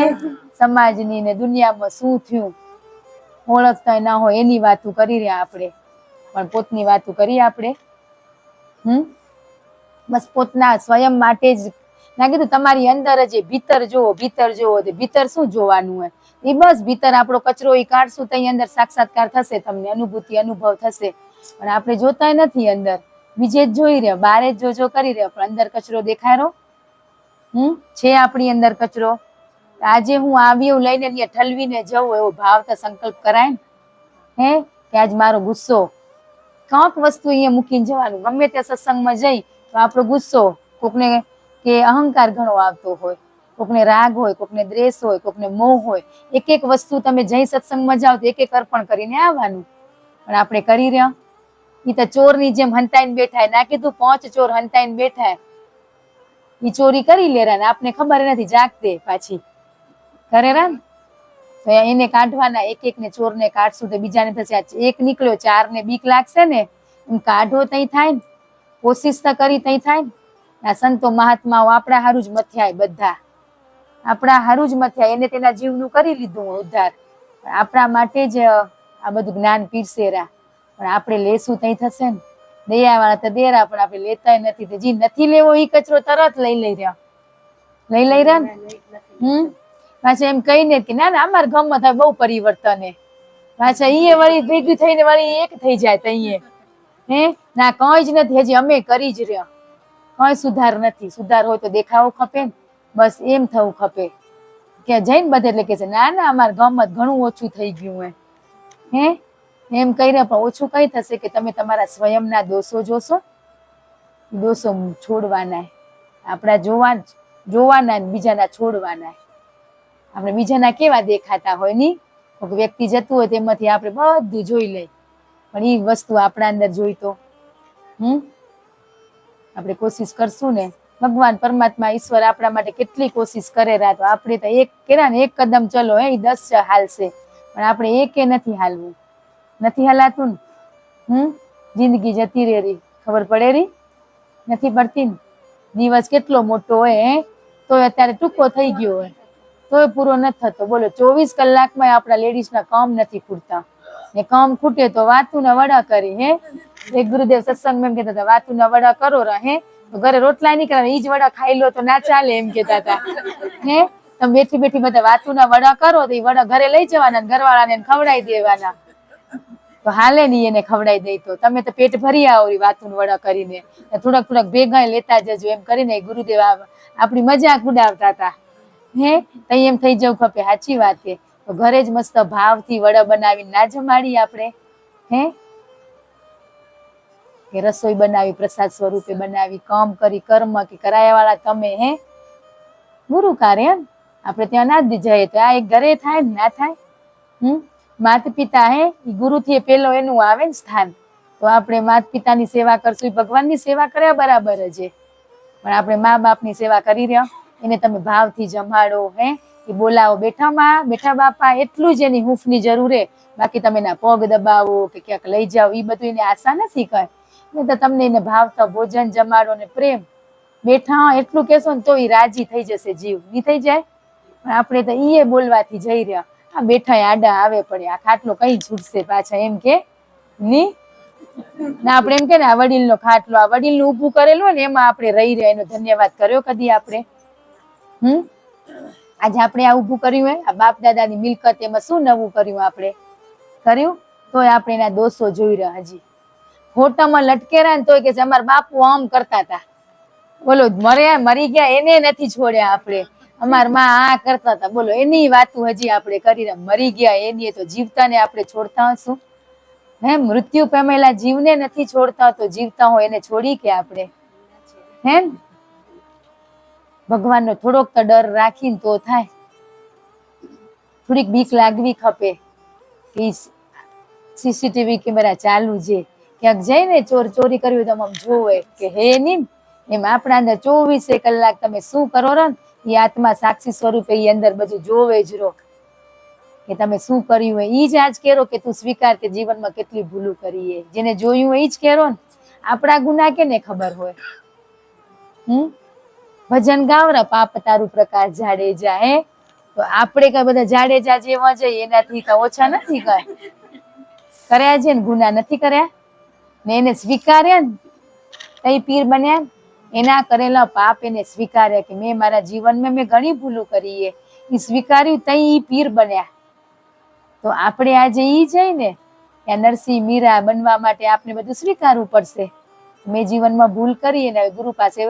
સમાજની ને દુનિયામાં શું થયું ઓળખતા ના હોય એની વાતો કરી રહ્યા આપણે. પણ પોતની વાતો કરીએ આપણે? બસ પોતના સ્વયં માટે જ ના કીધું. તમારી અંદર જ ભીતર જોવો, ભીતર જોવો. ભીતર શું જોવાનું હોય એ બસ ભીતર આપણો કચરો એ કાઢશું તો અંદર સાક્ષાત્કાર થશે, તમને અનુભૂતિ અનુભવ થશે. પણ આપણે જોતા નથી અંદર, બીજે જ જોઈ રહ્યા, બારે જ જોજો કરી રહ્યા પણ અંદર કચરો દેખાય છે આપણી અંદર કચરો. આજે હું આવ્યું લઈને ત્યાં ઠલવીને જવું એવો ભાવ તો સંકલ્પ કરાય ને હે કે આજ મારો ગુસ્સો કંઈક વસ્તુ અહીંયા મૂકીને જવાનું. ગમે ત્યાં સત્સંગમાં જઈ તો આપણો ગુસ્સો કોકને કે અહંકાર ઘણો આવતો હોય, કોકને રાગ હોય, કોકને દ્વેષ હોય, કોકને મોહ હોય. એક એક વસ્તુ તમે જઈ સત્સંગમાં જાઓ તો એક એક અર્પણ કરીને આવવાનું. પણ આપણે કરી રહ્યા એ તો ચોરની જેમ હંતાઈને બેઠા. ના કીધું 5 ચોર હંતાઈને બેઠા એ ચોરી કરી લેરા ને આપને ખબર નથી જાગતે પાછી કરેરા ને. તો એને કાઢવાના, એક એક ને ચોર ને કાઢશું તો બીજાને થશે એક નીકળ્યો 4 ને બીક લાગશે ને એમ કાઢો તઈ થાય ને, કોશિશ તો કરી તઈ થાય ને. આ સંતો મહાત્માઓ આપણા હારું જ મથ્યા, બધા આપણા હારું જ મથ્યા. એને તેના જીવનું કરી લીધું ઉદ્ધાર. આપણા માટે જ આ બધું જ્ઞાન પીરસેરા. પણ આપણે લેશું તઈ થશે ને. દયા વાળા તો દેરા પણ આપણે લેતા નથી. તો જે નથી લેવો એ કચરો તરત લઈ રહ્યા ને. પાછા એમ કહીને કે ના ના અમારા ગામમાં થાય બહુ પરિવર્તન પાછા ઈ વળી ભેગી થઈને વળી એક થઈ જાય તઈએ હે ના કઈ જ નથી. હજી અમે કરી જ રહ્યા, કઈ સુધાર નથી. સુધાર હોય તો દેખાવો ખપે ને, બસ એમ થવું ખપે કે જઈને બધે એટલે કે છે ના ના અમારા ગામમાં ઘણું ઓછું થઈ ગયું હે એમ કહી રહ્યા. પણ ઓછું કઈ થશે કે તમે તમારા સ્વયંના દોષો જોશો. દોષો છોડવાના, આપણા જોવાના બીજાના છોડવાના. આપણે બીજાના કેવા દેખાતા હોય ની વ્યક્તિ જતું હોય તેમાંથી આપણે બધું જોઈ લઈ પણ એ વસ્તુ આપણા અંદર જોઈ તો આપણે કોશિશ કરશું ને. ભગવાન પરમાત્મા ઈશ્વર આપણા માટે કેટલી કોશિશ કરે રહ્યા. તો આપણે તો એક કેરા ને એક કદમ ચલો એ 10 હાલશે પણ આપણે એકે નથી હાલવું. નથી હલાતું ને જિંદગી જતી રહી ખબર પડે રહી નથી પડતી ને. દિવસ કેટલો મોટો હોય તો અત્યારે ટૂંકો થઈ ગયો હોય તોય પૂરો નથી થતો. બોલો 24 કલાકમાં આપણા લેડીઝના કામ નથી ખૂટતા ને કામ ખૂટે તો વાતુના વડા કરી હે. એક ગુરુદેવ સત્સંગ એમ કહેતા હતા વાતુના વડા કરો રહે તો ઘરે રોટલા નહીં કરે ઈ જ વડા ખાઈ લો તો ના ચાલે એમ કહેતા હતા હે. તમે બેઠી બેઠી બધા વાતુના વડા કરો તો એ વડા ઘરે લઈ જવાના ઘરવાળાને ખવડાવી દેવાના તો હાલે નહીં એને ખવડાવી દઈ તો તમે તો પેટ ભરી આવો વાતુના વડા કરીને થોડાક થોડાક ભેગા લેતા જજો એમ કરીને ગુરુદેવ આપણી મજાક ઉડાવતા હતા હે. તઈ એમ થઈ જવું ખપે. સાચી વાત છે. તો ઘરે જ મસ્ત ભાવથી વડા બનાવીને ના જમાડી આપણે હે કે રસોઈ બનાવી પ્રસાદ સ્વરૂપે બનાવી કામ કરી કર્મ કે કરાયા વાળા તમે હે ગુરુ કાર્ય આપણે ત્યાં ના જ જઈએ તો આ એક ઘરે થાય ને ના થાય. માતા પિતા હે એ ગુરુથી પેલો એનું આવે ને સ્થાન. તો આપણે માતા પિતાની સેવા કરશું એ ભગવાનની સેવા કર્યા બરાબર જ પણ આપણે મા બાપની સેવા કરી રહ્યા. એને તમે ભાવથી જમાડો હે એ બોલાવો બેઠામાં બેઠા બાપા એટલું જ એની હૂંફની જરૂર હે. બાકી તમે એના પગ દબાવો કે ક્યાંક લઈ જાઓ એ બધું એને આશા નથી કઈ. તો તમને એને ભાવતા ભોજન જમાડો ને પ્રેમ બેઠા એટલું કેશો ને તો એ રાજી થઈ જશે. જીવ ની થઈ જાય પણ આપણે તો ઈ બોલવાથી જઈ રહ્યા. આ બેઠા આડા આવે પડે આ ખાટલો કઈ છૂટશે પાછા એમ કે ની ના આપણે એમ કે ને આ વડીલનો ખાટલો આ વડીલનું ઊભું કરેલું હોય ને એમાં આપણે રહી રહ્યા. એનો ધન્યવાદ કર્યો કદી આપણે આજે આપણે આ ઊભું કર્યું હોય આ બાપ દાદાની મિલકત એમાં શું નવું કર્યું આપણે કર્યું તોય આપણે એના દોષો જોઈ રહ્યા. હજી હોટામાં લટકેરા ને તોય કે અમારા બાપુ આમ કરતા હતા બોલો મરી ગયા એને નથી છોડ્યા આપણે. અમાર માં આ કરતા હતા, બોલો એની વાતું હજી આપણે કરી. મરી ગયા એની તો જીવતાને આપણે છોડતા હશું? હે, મૃત્યુ પામેલા જીવને નથી છોડતા, તો જીવતા હોય એને છોડી કે આપણે? હે, ભગવાનનો થોડોક તો ડર રાખીને તો થાય. થોડીક બીક લાગવી ખપે. સીસીટીવી કેમેરા ચાલુ છે, ક્યાંક જઈને ચોરી કરવી તો આમ જોવે કે હે નહીં. એમ આપણા અંદર 24 કલાક તમે શું કરો ને, એ આત્મા સાક્ષી સ્વરૂપે એ અંદર બધું જોવે જ રહો કે તમે શું કર્યું હોય. ઈ જ આજ કેરો કે તું સ્વીકાર કે જીવનમાં કેટલી ભૂલું કરીએ. જેને જોયું હોય ઈ જ કેરો ને. આપણા ગુના કેને ખબર હોય? ભજન ગાવરા પાપ તારું પ્રકાશ જાડેજા. હે, તો આપણે કઈ બધા જાડેજા જેવા જઈએ એનાથી કઈ ઓછા નથી. કઈ કર્યા છે ને ગુના નથી કર્યા ને એને સ્વીકાર્યા ને તઈ પીર બન્યા. એના કરેલા પાપ એને સ્વીકાર્યા કે મેં મારા જીવનમાં મેં ઘણી ભૂલું કરી. એ સ્વીકાર્યું તઈ ઈ પીર બન્યા. તો આપણે આજે ઈ જઈ ને કે નરસિંહ મીરા બનવા માટે આપણે બધું સ્વીકારવું પડશે. મેં જીવનમાં ભૂલ કરી અને ગુરુ પાસે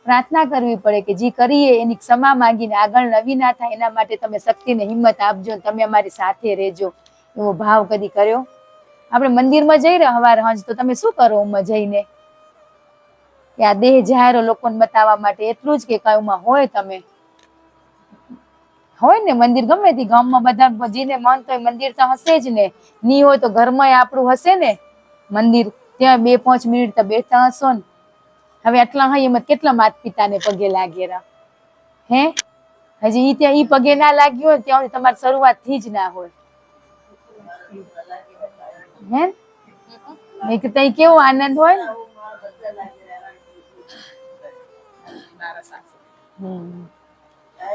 પ્રાર્થના કરવી પડે કે જે કરીએ એની ક્ષમા માંગીને આગળ નવી ના થાય એના માટે તમે શક્તિને હિંમત આપજો, તમે અમારી સાથે રહેજો. એવો ભાવ કદી કર્યો? આપણે મંદિરમાં જઈ રહ્યા હવાર હંજ, તો તમે શું કરો ઉમાં જઈને? કે આ દેહ જાહેરો લોકોને બતાવવા માટે એટલું જ કે કયુંમાં હોય તમે હોય ને મંદિર ગમે તે ગામમાં બધા જેને મન તો મંદિર તો હશે જ ને. ની હોય તો ઘરમાં આપણું હશે ને મંદિર. ત્યાં 2-5 મિનિટ તો બેઠા હશો ને. હવે આટલા હોય એમાં કેટલા માતા પિતાને પગે લાગેલા? હે, હજી ઈ ત્યાં ઈ પગે ના લાગ્યો હોય ત્યાં તમારી શરૂઆત થી જ ના હોય. હે, તઈ કેવો આનંદ હોય ને.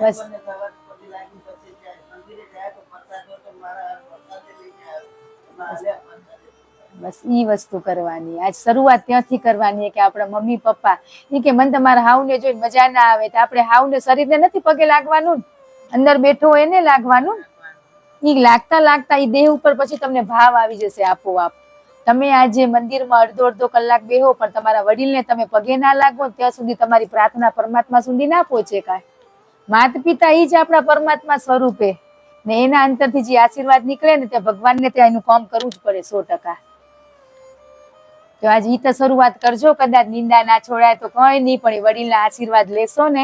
બસ બસ ઈ વસ્તુ કરવાની. આજ શરૂઆત ત્યાંથી કરવાની કે આપણા મમ્મી પપ્પા ઈ કે મને તમારા હાવને જોઈને મજા ના આવે, તો આપણે હાવને શરીરને નથી પગે લાગવાનું, અંદર બેઠો હોય એને લાગવાનું. ઈ લાગતા લાગતા ઈ દેહ ઉપર પછી તમને ભાવ આવી જશે આપોઆપ. તમે આજે મંદિરમાં અડધો કલાક બેહો પણ તમારા વડીલને તમે પગે ના લાગો ત્યાં સુધી તમારી પ્રાર્થના પરમાત્મા સુધી ના પહોંચે. કાંઈ માતા પિતા ઈ જ આપણા પરમાત્મા સ્વરૂપે ને એના અંતરથી જે આશીર્વાદ નીકળે ને તે ભગવાનને ત્યાં એનું કામ કરવું જ પડે 100%. તો આજ ઈ તો શરૂઆત કરજો. કદાચ નિંદા ના છોડાય તો કઈ નહીં, પણ વડીલના આશીર્વાદ લેશો ને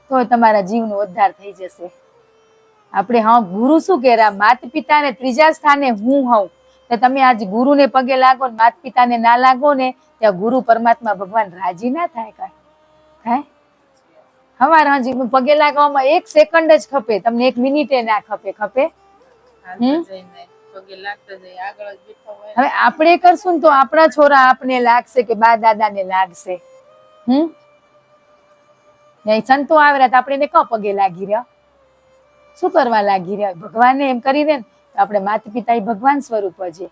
તો તમારા જીવનો ઉદ્ધાર થઈ જશે. આપણે હા ગુરુ શું કહેરા, માતા પિતાને ત્રીજા સ્થાને હું હોઉં. તો તમે આજ ગુરુને પગે લાગો ને માતા પિતાને ના લાગો ને, ત્યાં ગુરુ પરમાત્મા ભગવાન રાજી ના થાય. કાંઈ થાય હવાર હજી પગે લાગવામાં 1 સેકન્ડ જ ખપે તમને, 1 મિનિટે ના ખપે. હવે આપણે કરશું ને તો આપણા છોરા આપને લાગશે કે બા દાદાને લાગશે. સંતો આવ્યા તો આપણે એને ક પગે લાગી રહ્યા? શું કરવા લાગી રહ્યા? ભગવાનને એમ કરી દે ને આપણે માતા પિતા એ ભગવાન સ્વરૂપ છે.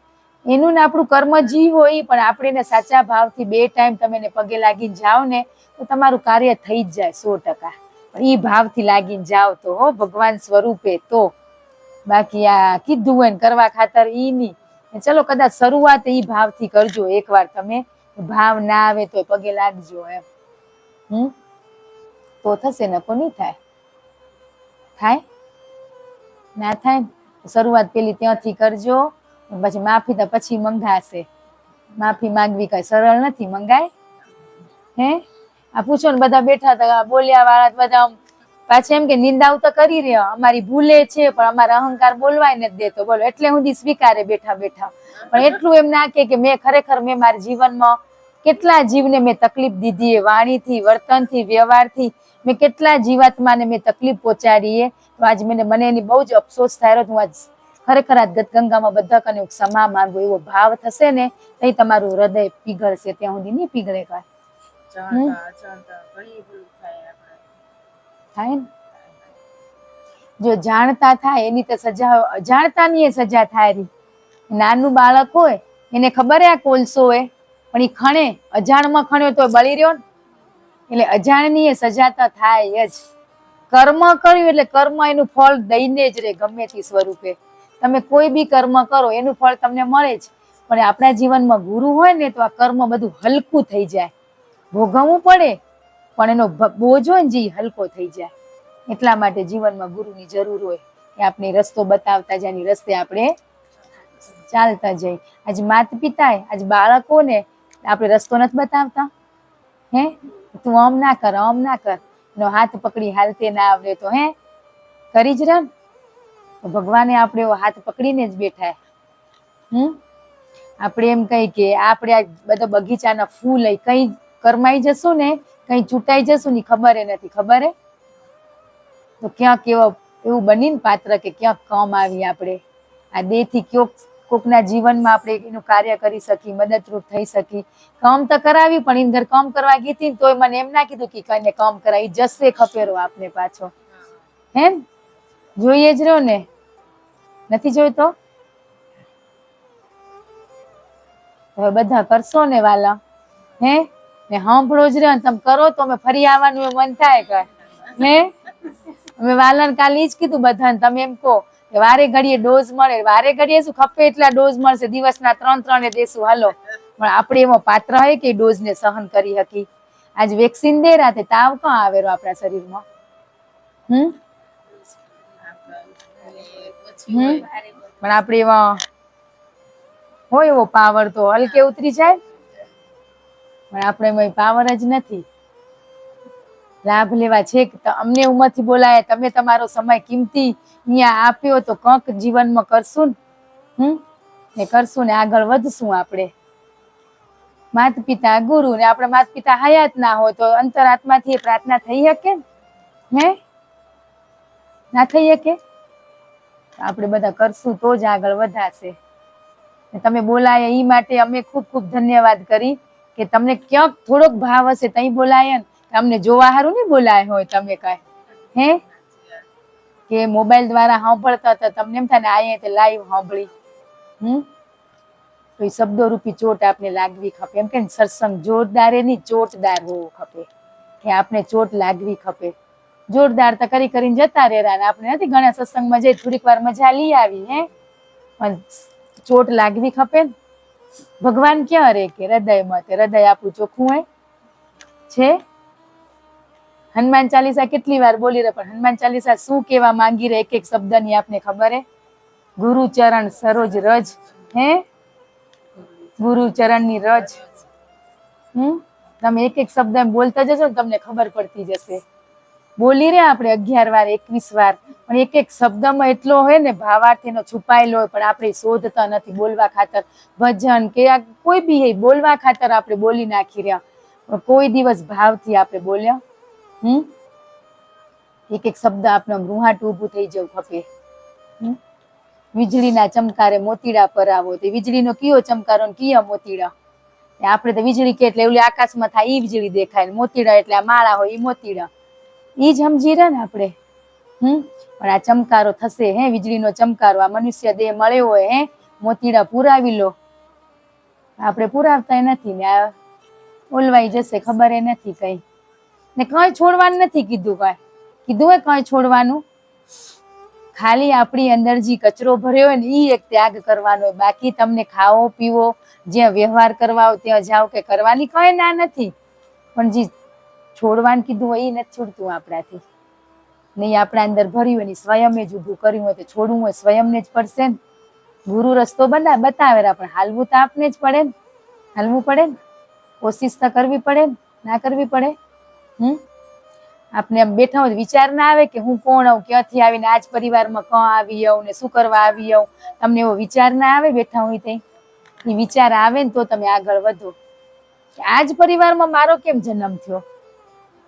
એનું ને આપણું કર્મ જી હોય, પણ આપણે એને સાચા ભાવથી 2 ટાઈમ તમે એને પગે લાગીને જાઓ ને તો તમારું કાર્ય થઈ જ જાય 100%. પણ ઈ ભાવથી લાગીને જાઓ તો હો ભગવાન સ્વરૂપે તો. બાકી આ કીધું હોય ને કરવા ખાતર ઈ નહીં. ચલો કદાચ શરૂઆત ઈ ભાવથી કરજો. એકવાર તમે ભાવ ના આવે તો પગે લાગજો એમ. તો થશે ને કો નહીં થાય? થાય ના થાય. શરૂઆત પેલી ત્યાંથી કરજો, પછી માફી તો પછી મંગાશે. માફી માંગવી કઈ સરળ નથી, મંગાય? હે, આ પૂછો ને બધા બેઠા હતા બોલ્યા વાળા બધા પાછા એમ કે નિંદાઓ તો કરી રહ્યા, અમારી ભૂલે છે પણ અમારા અહંકાર બોલવાય નથી દેતો. બોલો એટલે હું સ્વીકારે બેઠા બેઠા. પણ એટલું એમ ના કે મેં ખરેખર મેં મારા જીવનમાં કેટલા જીવને મેં તકલીફ દીધી, વાણીથી, વર્તનથી, વ્યવહારથી મેં કેટલા જીવાત્માને મેં તકલીફ પહોંચાડી. તો આજ મને એની બહુ જ અફસોસ થાય. હું આજ ખરેખર આ ગંગામાં બધા કને ક્ષમા માંગુ. એવો ભાવ થશે ને તો તમારું હૃદય પીગળશે. ત્યાં સુધી નહીં પીગળે. કાંઈ થાય ને? જો જાણતા થાય એની તો સજા, અજાણતાની એ સજા થાય રહી. નાનું બાળક હોય એને ખબર આ કોલસો હોય, પણ એ ખણે અજાણમાં ખણ્યો તો બળી રહ્યો ને. એટલે અજાણની એ સજા તો થાય જ. કર્મ કર્યું એટલે કર્મ એનું ફળ દઈને જ રહે ગમે તે સ્વરૂપે. તમે કોઈ બી કર્મ કરો એનું ફળ તમને મળે જ. પણ આપણા જીવનમાં ગુરુ હોય ને તો આ કર્મ બધું હલકું થઈ જાય. ભોગવવું પડે પણ એનો બોજ હોય ને જે હલકો થઈ જાય. એટલા માટે જીવનમાં ગુરુની જરૂર હોય કે આપણે રસ્તો બતાવતા જાય, એની રસ્તે આપણે ચાલતા જઈએ. આજે માતા પિતા આજે બાળકોને આપણે રસ્તો નથી બતાવતા. હે તું આમ ના કર, આમ ના કર, એનો હાથ પકડી હાલતે ના આવડે તો કરી જ રહ. ભગવાને આપણે એવો હાથ પકડીને જ બેઠા. આપણે એમ કહી કે આપણે આ બધા બગીચાના ફૂલ કઈ કરમાઈ જશું ને, કઈ ચૂંટાઈ જશું ને ખબર નથી. ખબર તો ક્યાંક એવું બનીને પાત્ર કે ક્યાંક કામ આવી આપણે. આ દેહ થી કોકના જીવનમાં આપણે એનું કાર્ય કરી શકી, મદદરૂપ થઈ શકી. કામ તો કરાવી પણ ઇંદર કામ કરવા ગઈ હતી તોય મને એમ ના કીધું કે કઈને કામ કરાવી જશે ખપેરો આપને પાછો. હેમ જોઈએ જ રહ્યો ને, નથી જોઈતો? હવે બધા કરશો ને વાલા, ને સાંભળો જ રહ્યો ને તમે કરો તો અમે ફરી આવવાનું મન થાય કે અમે વાલાને કાલે જ કીધું બધાને, તમે એમ કહો કે વારે ઘડીએ ડોઝ મળે, વારે ઘડીએ શું ખપે એટલા ડોઝ મળશે, દિવસના 3 દેશું હાલો. પણ આપણે એવો પાત્ર હોય કે ડોઝ ને સહન કરી શકી. આજ વેક્સિન દે રાતે તાવ ક્યાં આવેલો આપણા શરીરમાં? પણ આપણે એવા હોય એવો પાવર તો હલકે ઉતરી જાય. પણ આપણે એમાં પાવર જ નથી. લાભ લેવા છે કે અમને ઉંમરથી બોલાય, તમે તમારો સમય કિંમતી અહીંયા આપ્યો તો કંક જીવનમાં કરશું ને કરશું ને આગળ વધશું. આપણે માતા પિતા ગુરુ ને આપણા માતા પિતા હયાત ના હોય તો અંતરાત્માથી પ્રાર્થના થઈ શકે ના થઈ શકે? આપણે બધા કરશું તો જ આગળ વધાશે. તમે બોલાય એ માટે અમે ખૂબ ખૂબ ધન્યવાદ કરી કે તમને ક્યાંક થોડોક ભાવ હશે તઈ બોલાય ને, અમને જોવા હારું નહીં બોલાય હોય તમે કઈ કે મોબાઈલ દ્વારા સાંભળતા હતા તમને એમ થાય ને અહીંયા લાઈવ સાંભળી. તો એ શબ્દો રૂપી ચોટ આપણે લાગવી ખપે. એમ કે સત્સંગ જોરદાર એની ચોટદાર હોવો ખપે કે આપણે ચોટ લાગવી ખપે. જોરદાર તો કરીને જતા રહેલા ને આપણે નથી ઘણા સત્સંગમાં જઈ થોડીક વાર મજા લઈ આવી પણ ચોટ લાગવી ખપે. ભગવાન ક્યાં રે કે હૃદયમાં, હૃદય આપણું ચોખ્ખું હોય છે. હનુમાન ચાલીસા કેટલી વાર બોલી રહ્યા પણ હનુમાન ચાલીસા શું કેવા માંગી રહે એક એક શબ્દની આપને ખબર હે? ગુરુ ચરણ સરોજ રજ, ગુરુ ચરણની રજ. તમે એક એક શબ્દ એમ બોલતા જશો ને તમને ખબર પડતી જશે. બોલી રહ્યા આપણે 11 વાર 21 વાર પણ એક એક શબ્દમાં એટલો હોય ને ભાવાર્થ એનો છુપાયેલો હોય પણ આપણે શોધતા નથી. બોલવા ખાતર ભજન કે કોઈ બી બોલવા ખાતર આપણે બોલી નાખી રહ્યા પણ કોઈ દિવસ ભાવથી આપણે બોલ્યા. એક એક શબ્દ આપણે રૂહાટ ઊભું થઈ જવું ખપે. વીજળીના ચમકારે મોતીડા પરાવો, તે વીજળીનો કયો ચમકારો ને કયા મોતીડા? આપણે તો વીજળી કે એટલે ઓલી આકાશમાં થાય ઈ વીજળી દેખાય, મોતીડા એટલે આ માળા હોય ઈ મોતીડા. ઈ જ સમજી રહ્યા ને આપણે. પણ આ ચમકારો થશે વીજળીનો ચમકારો આ મનુષ્ય દેહ મળ્યો હોય મોતીડા પુરાવી લો. આપણે પુરાવતા નથી ને આ ઓલવાઈ જશે ખબર નથી કઈ ને કઈ છોડવાનું નથી કીધું. કીધું હોય કઈ છોડવાનું? ખાલી આપણી અંદર જે કચરો ભર્યો હોય ને ઈ એક ત્યાગ કરવાનો હોય. બાકી તમને ખાવો પીવો જ્યાં વ્યવહાર કરવા હોય ત્યાં જાઓ કે કરવાની કઈ ના નથી પણ જે છોડવાનું કીધું હોય એ નથી છૂટતું આપણાથી. નહીં આપણા અંદર ભર્યું હોય સ્વયં જ ઊભું કર્યું હોય તો છોડવું હોય સ્વયંને જ પડશે ને. ગુરુ રસ્તો બતાવેલા પણ હાલવું તો આપને જ પડે ને, હાલવું પડે ને, કોશિશ તો કરવી પડે ને, ના કરવી પડે? આપણે બેઠા હોય વિચાર ના આવે કે હું કોણ આવું, ક્યાંથી આવીને આજ પરિવારમાં ક્યાં આવી આવું ને શું કરવા આવી આવું? તમને એવો વિચાર ના આવે બેઠા હોય તો? એ વિચાર આવે ને તો તમે આગળ વધો. આજ પરિવારમાં મારો કેમ જન્મ થયો?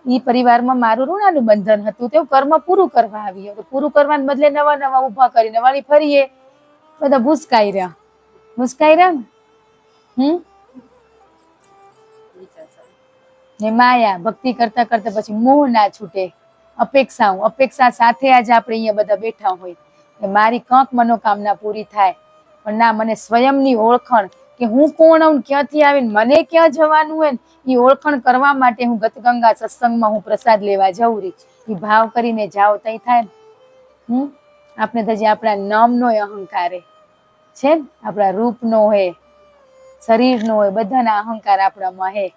ઈ પરિવારમાં મારું ઋણાનું બંધન હતું તેવું કર્મ પૂરું કરવા આવી. પૂરું કરવાને બદલે નવા નવા ઉભા કરીને વળી ફરીએ બધા ભૂસકાઈ રહ્યા ને માયા ભક્તિ કરતા કરતા પછી મોહ ના છૂટે. અપેક્ષા સાથે આજ આપણે અહીંયા બધા બેઠા હોય કે મારી કંક મનોકામના પૂરી થાય પણ ના, મને સ્વયંની ઓળખણ કે હું કોણ આવું, ક્યાંથી આવીને મને ક્યાં જવાનું હોય ને એ ઓળખણ કરવા માટે હું ગતગંગા સત્સંગમાં હું પ્રસાદ લેવા જઉં રહી. એ ભાવ કરીને જાઓ તઈ થાય ને. આપણે તો જે આપણા નામનો અહંકાર છે ને, આપણા રૂપનો હોય, શરીરનો હોય, બધાના અહંકાર આપણામાં હે.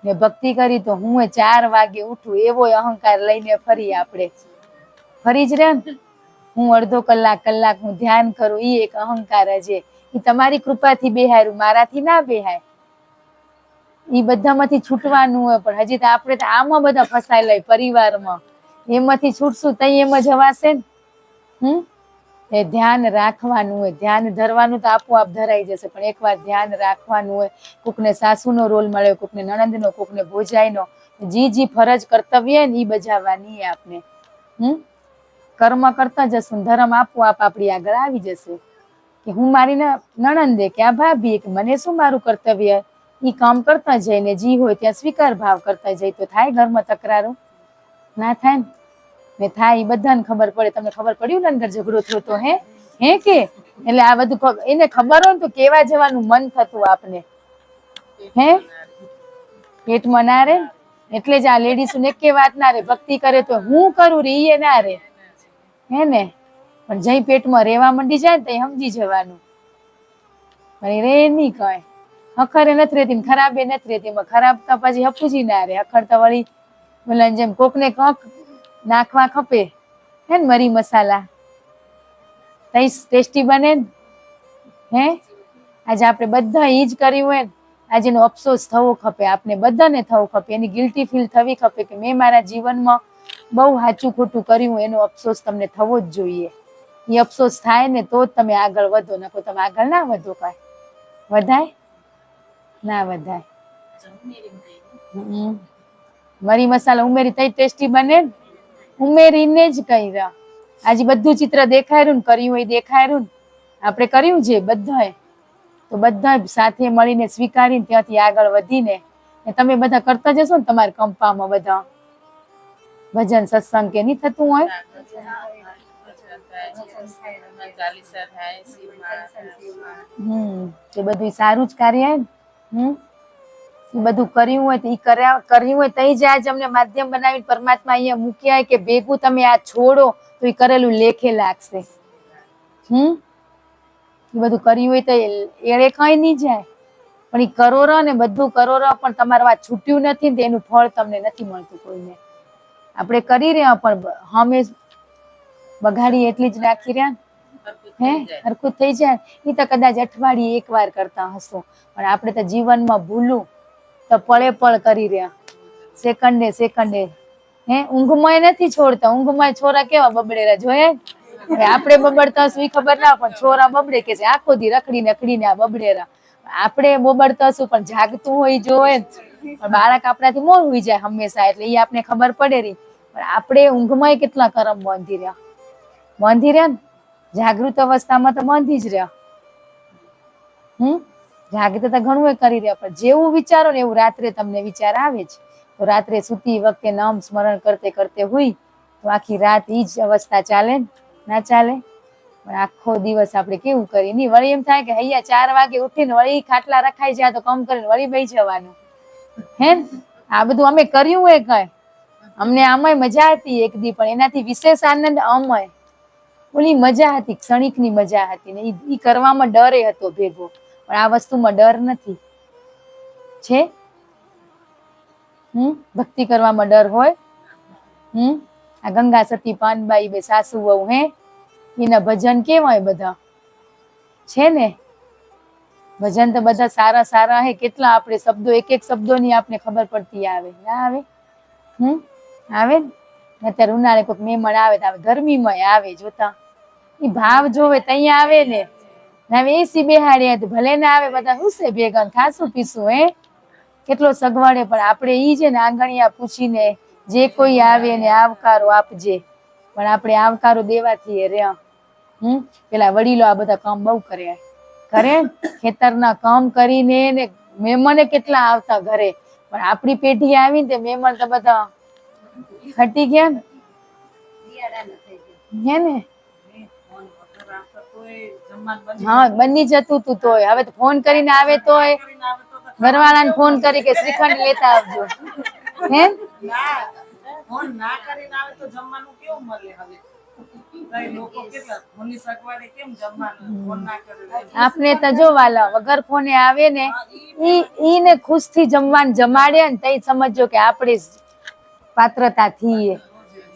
ને ભક્તિ કરી તો હું 4 વાગે ઉઠું એવો અહંકાર લઈને આપણે ફરી જ રહ્યા ને. હું અડધો કલાક હું ધ્યાન કરું ઈ એક અહંકાર છે. ઈ તમારી કૃપાથી બેહારું, મારાથી ના બેહાય. ઈ બધામાંથી છૂટવાનું હોય, પણ હજી તો આપણે તો આમાં બધા ફસાયેલા પરિવારમાં. એમાંથી છૂટશું તઈ એમ જવાશે ને. એ ધ્યાન રાખવાનું હોય, ધ્યાન ધરવાનું તો આપોઆપ ધરાઈ જશે, પણ એકવાર ધ્યાન રાખવાનું હોય. કોકને સાસુનો રોલ મળે, કોકને નણંદનો, કોકને ભોજાઈનો. જી ફરજ કર્તવ્ય હોય ને ઈ બજાવવાની આપને. કર્મ કરતા જશું, ધર્મ આપોઆપ આપણી આગળ આવી જશે. કે હું મારી નણંદે કે આ ભાભી કે મને શું મારું કર્તવ્ય, ઈ કામ કરતા જઈને જી હોય ત્યાં સ્વીકાર ભાવ કરતા જાય તો થાય ઘરમાં તકરારો? ના થાય ને થાય. ઈ બધાને ખબર પડે. તમને ખબર પડ્યું ને અંદર ઝઘડો થયો તો હે કે એટલે આ બધું એને ખબર હોય ને તો કેવા જવાનું મન થતું આપને. હે પેટમાં ના રે. એટલે જ આ લેડીઝ ને કે વાત ના રે. ભક્તિ કરે તો હું કરું રે ઈ ના રે. હે ને પણ જઈ પેટમાં રેવા માંડી જાય ને તો સમજી જવાનું. રે નહી કઈ હખરે નથી રેતી, ખરાબે નથી રેતી. એમાં ખરાબ તો પછી હપુજી ના રે. હખર તો વળી બોલા જેમ કોકને કોક નાખવા ખપે હે ને મરી મસાલા તઈ ટેસ્ટી બને ને. હે આજે આપણે બધા ઈ જ કર્યું હોય ને, આજે એનો અફસોસ થવો ખપે. આપણે બધાને થવું ખપે. એની ગિલ્ટી ફીલ થવી ખપે કે મેં મારા જીવનમાં બહુ સાચું ખોટું કર્યું. એનો અફસોસ તમને થવો જ જોઈએ. એ અફસોસ થાય ને તો જ તમે આગળ વધો, નકો તમે આગળ ના વધો. કાંઈ વધાય ના વધાય. મરી મસાલા ઉમેરી તઈ ટેસ્ટી બને ને. ઉમેરીને જ કર્યા. આજે બધું ચિત્ર દેખાયરું ને કર્યું એ દેખાયરું ને. આપણે કર્યું છે બધાએ તો બધા સાથે મળીને સ્વીકારીને ત્યાંથી આગળ વધીને તમે બધા કરતા જશો ને તમારા કંપામાં બધા ભજન સત્સંગ કે નહીં થતું હોય? તે બધું સારું જ કાર્ય હે. બધું કર્યું હોય તો કર્યું હોય તઈ જ આજ અમને માધ્યમ બનાવીને પરમાત્મા અહીંયા મૂક્યા કે ભેગું તમે આ છોડો તો એ કરેલું લેખે લાગશે. એ બધું કર્યું હોય તો એળે કઈ નહીં જાય, પણ એ કરોરો ને બધું કરોરો પણ તમારું આ છૂટ્યું નથી ને એનું ફળ તમને નથી મળતું કોઈને. આપણે કરી રહ્યા પણ હમે બગાડી એટલી જ રાખી રહ્યા. હે હરખું થઈ જાય. એ તો કદાચ અઠવાડિયે 1 વાર કરતા હશો, પણ આપણે તો જીવનમાં ભૂલું તો પળે પળ કરી રહ્યા, સેકન્ડે. હે ઊંઘમાં નથી છોડતા. ઊંઘમાં છોરા કેવા બબડેરા જોયે. આપણે બબડતા હશું એ ખબર ના, પણ છોરા બબડે કે છે આખો દી રખડીને આ બબડેરા. આપણે બબડતા હશું પણ જાગતું હોય જોવે. પણ બાળક આપણાથી મોર હોઈ જાય હંમેશા, એટલે એ આપણે ખબર પડે રહી. પણ આપણે ઊંઘમાં કેટલા કરમ બાંધી રહ્યા ને. જાગૃત અવસ્થામાં તો બાંધી જ રહ્યા. જાગૃતતા ઘણું કરી રહ્યા, પણ જેવું વિચારો ને એવું રાત્રે તમને વિચાર આવે જ. તો રાત્રે સુતી વખતે નામ સ્મરણ કરતે હોય તો આખી રાત ઈ જ અવસ્થા ચાલે ના ચાલે? પણ આખો દિવસ આપણે કેવું કરીએ નહીં. વળી એમ થાય કે અહીંયા 4 વાગે ઉઠીને વળી ખાટલા રખાઈ જાય તો કમ કરીને વળી બેસી જવાનું. હે આ બધું અમે કર્યું હોય કઈ. અમને આમાંય મજા હતી એક દી, પણ એનાથી વિશેષ આનંદ આમાંય ઓલી મજા હતી, ક્ષણિકની મજા હતી ને ઈ કરવામાં ડર હતો ભેગો. પણ આ વસ્તુમાં ડર નથી છે. ભક્તિ કરવામાં ડર હોય? આ ગંગા સતી પાનબાઈ બે સાસુ વહુ હે એના ભજન કેવાય બધા છે ને. ભજન તો બધા સારા હે. કેટલા આપણે શબ્દો એક શબ્દોની આપણે ખબર પડતી આવે ના આવે? આવે ને. અત્યારે ઉનાળે કોઈક મહેમાન આવે તો ગરમીમાં આવે જોતા ઈ ભાવ જોવે તૈયા આવે ને. હવે એસી બેહાડ્યા તો ભલે ના આવે, બધા શું છે ભેગા ખાસું પીસું હે કેટલો સગવડે. પણ આપણે ઈ છે ને આંગણિયા પૂછીને જે કોઈ આવે ને આવકારો આપજે. પણ આપણે આવકારો દેવાથી રહ્યા. પેલા વડીલો આ બધા કામ બહુ કરે ખેતરના કામ કરીને ને મહેમાને કેટલા આવતા ઘરે. પણ આપણી પેઢી આવી ને મહેમાન તો બધા હટી ગયા હે ને. હા બની જતું તું તોય. હવે તો ફોન કરીને આવે તોય ઘરવાળાને ફોન કરી કે શ્રીખંડ લેતા આવજો. હે ફોન ના કરીને આવે તો જમવાનું કેવું મળે હવે. આપને તો જો વાલા વગર ફોને આવે ને ઈ ને ખુશથી જમવાનું જમાડે ને તઈ સમજો કે આપણે પાત્રતા થઈએ.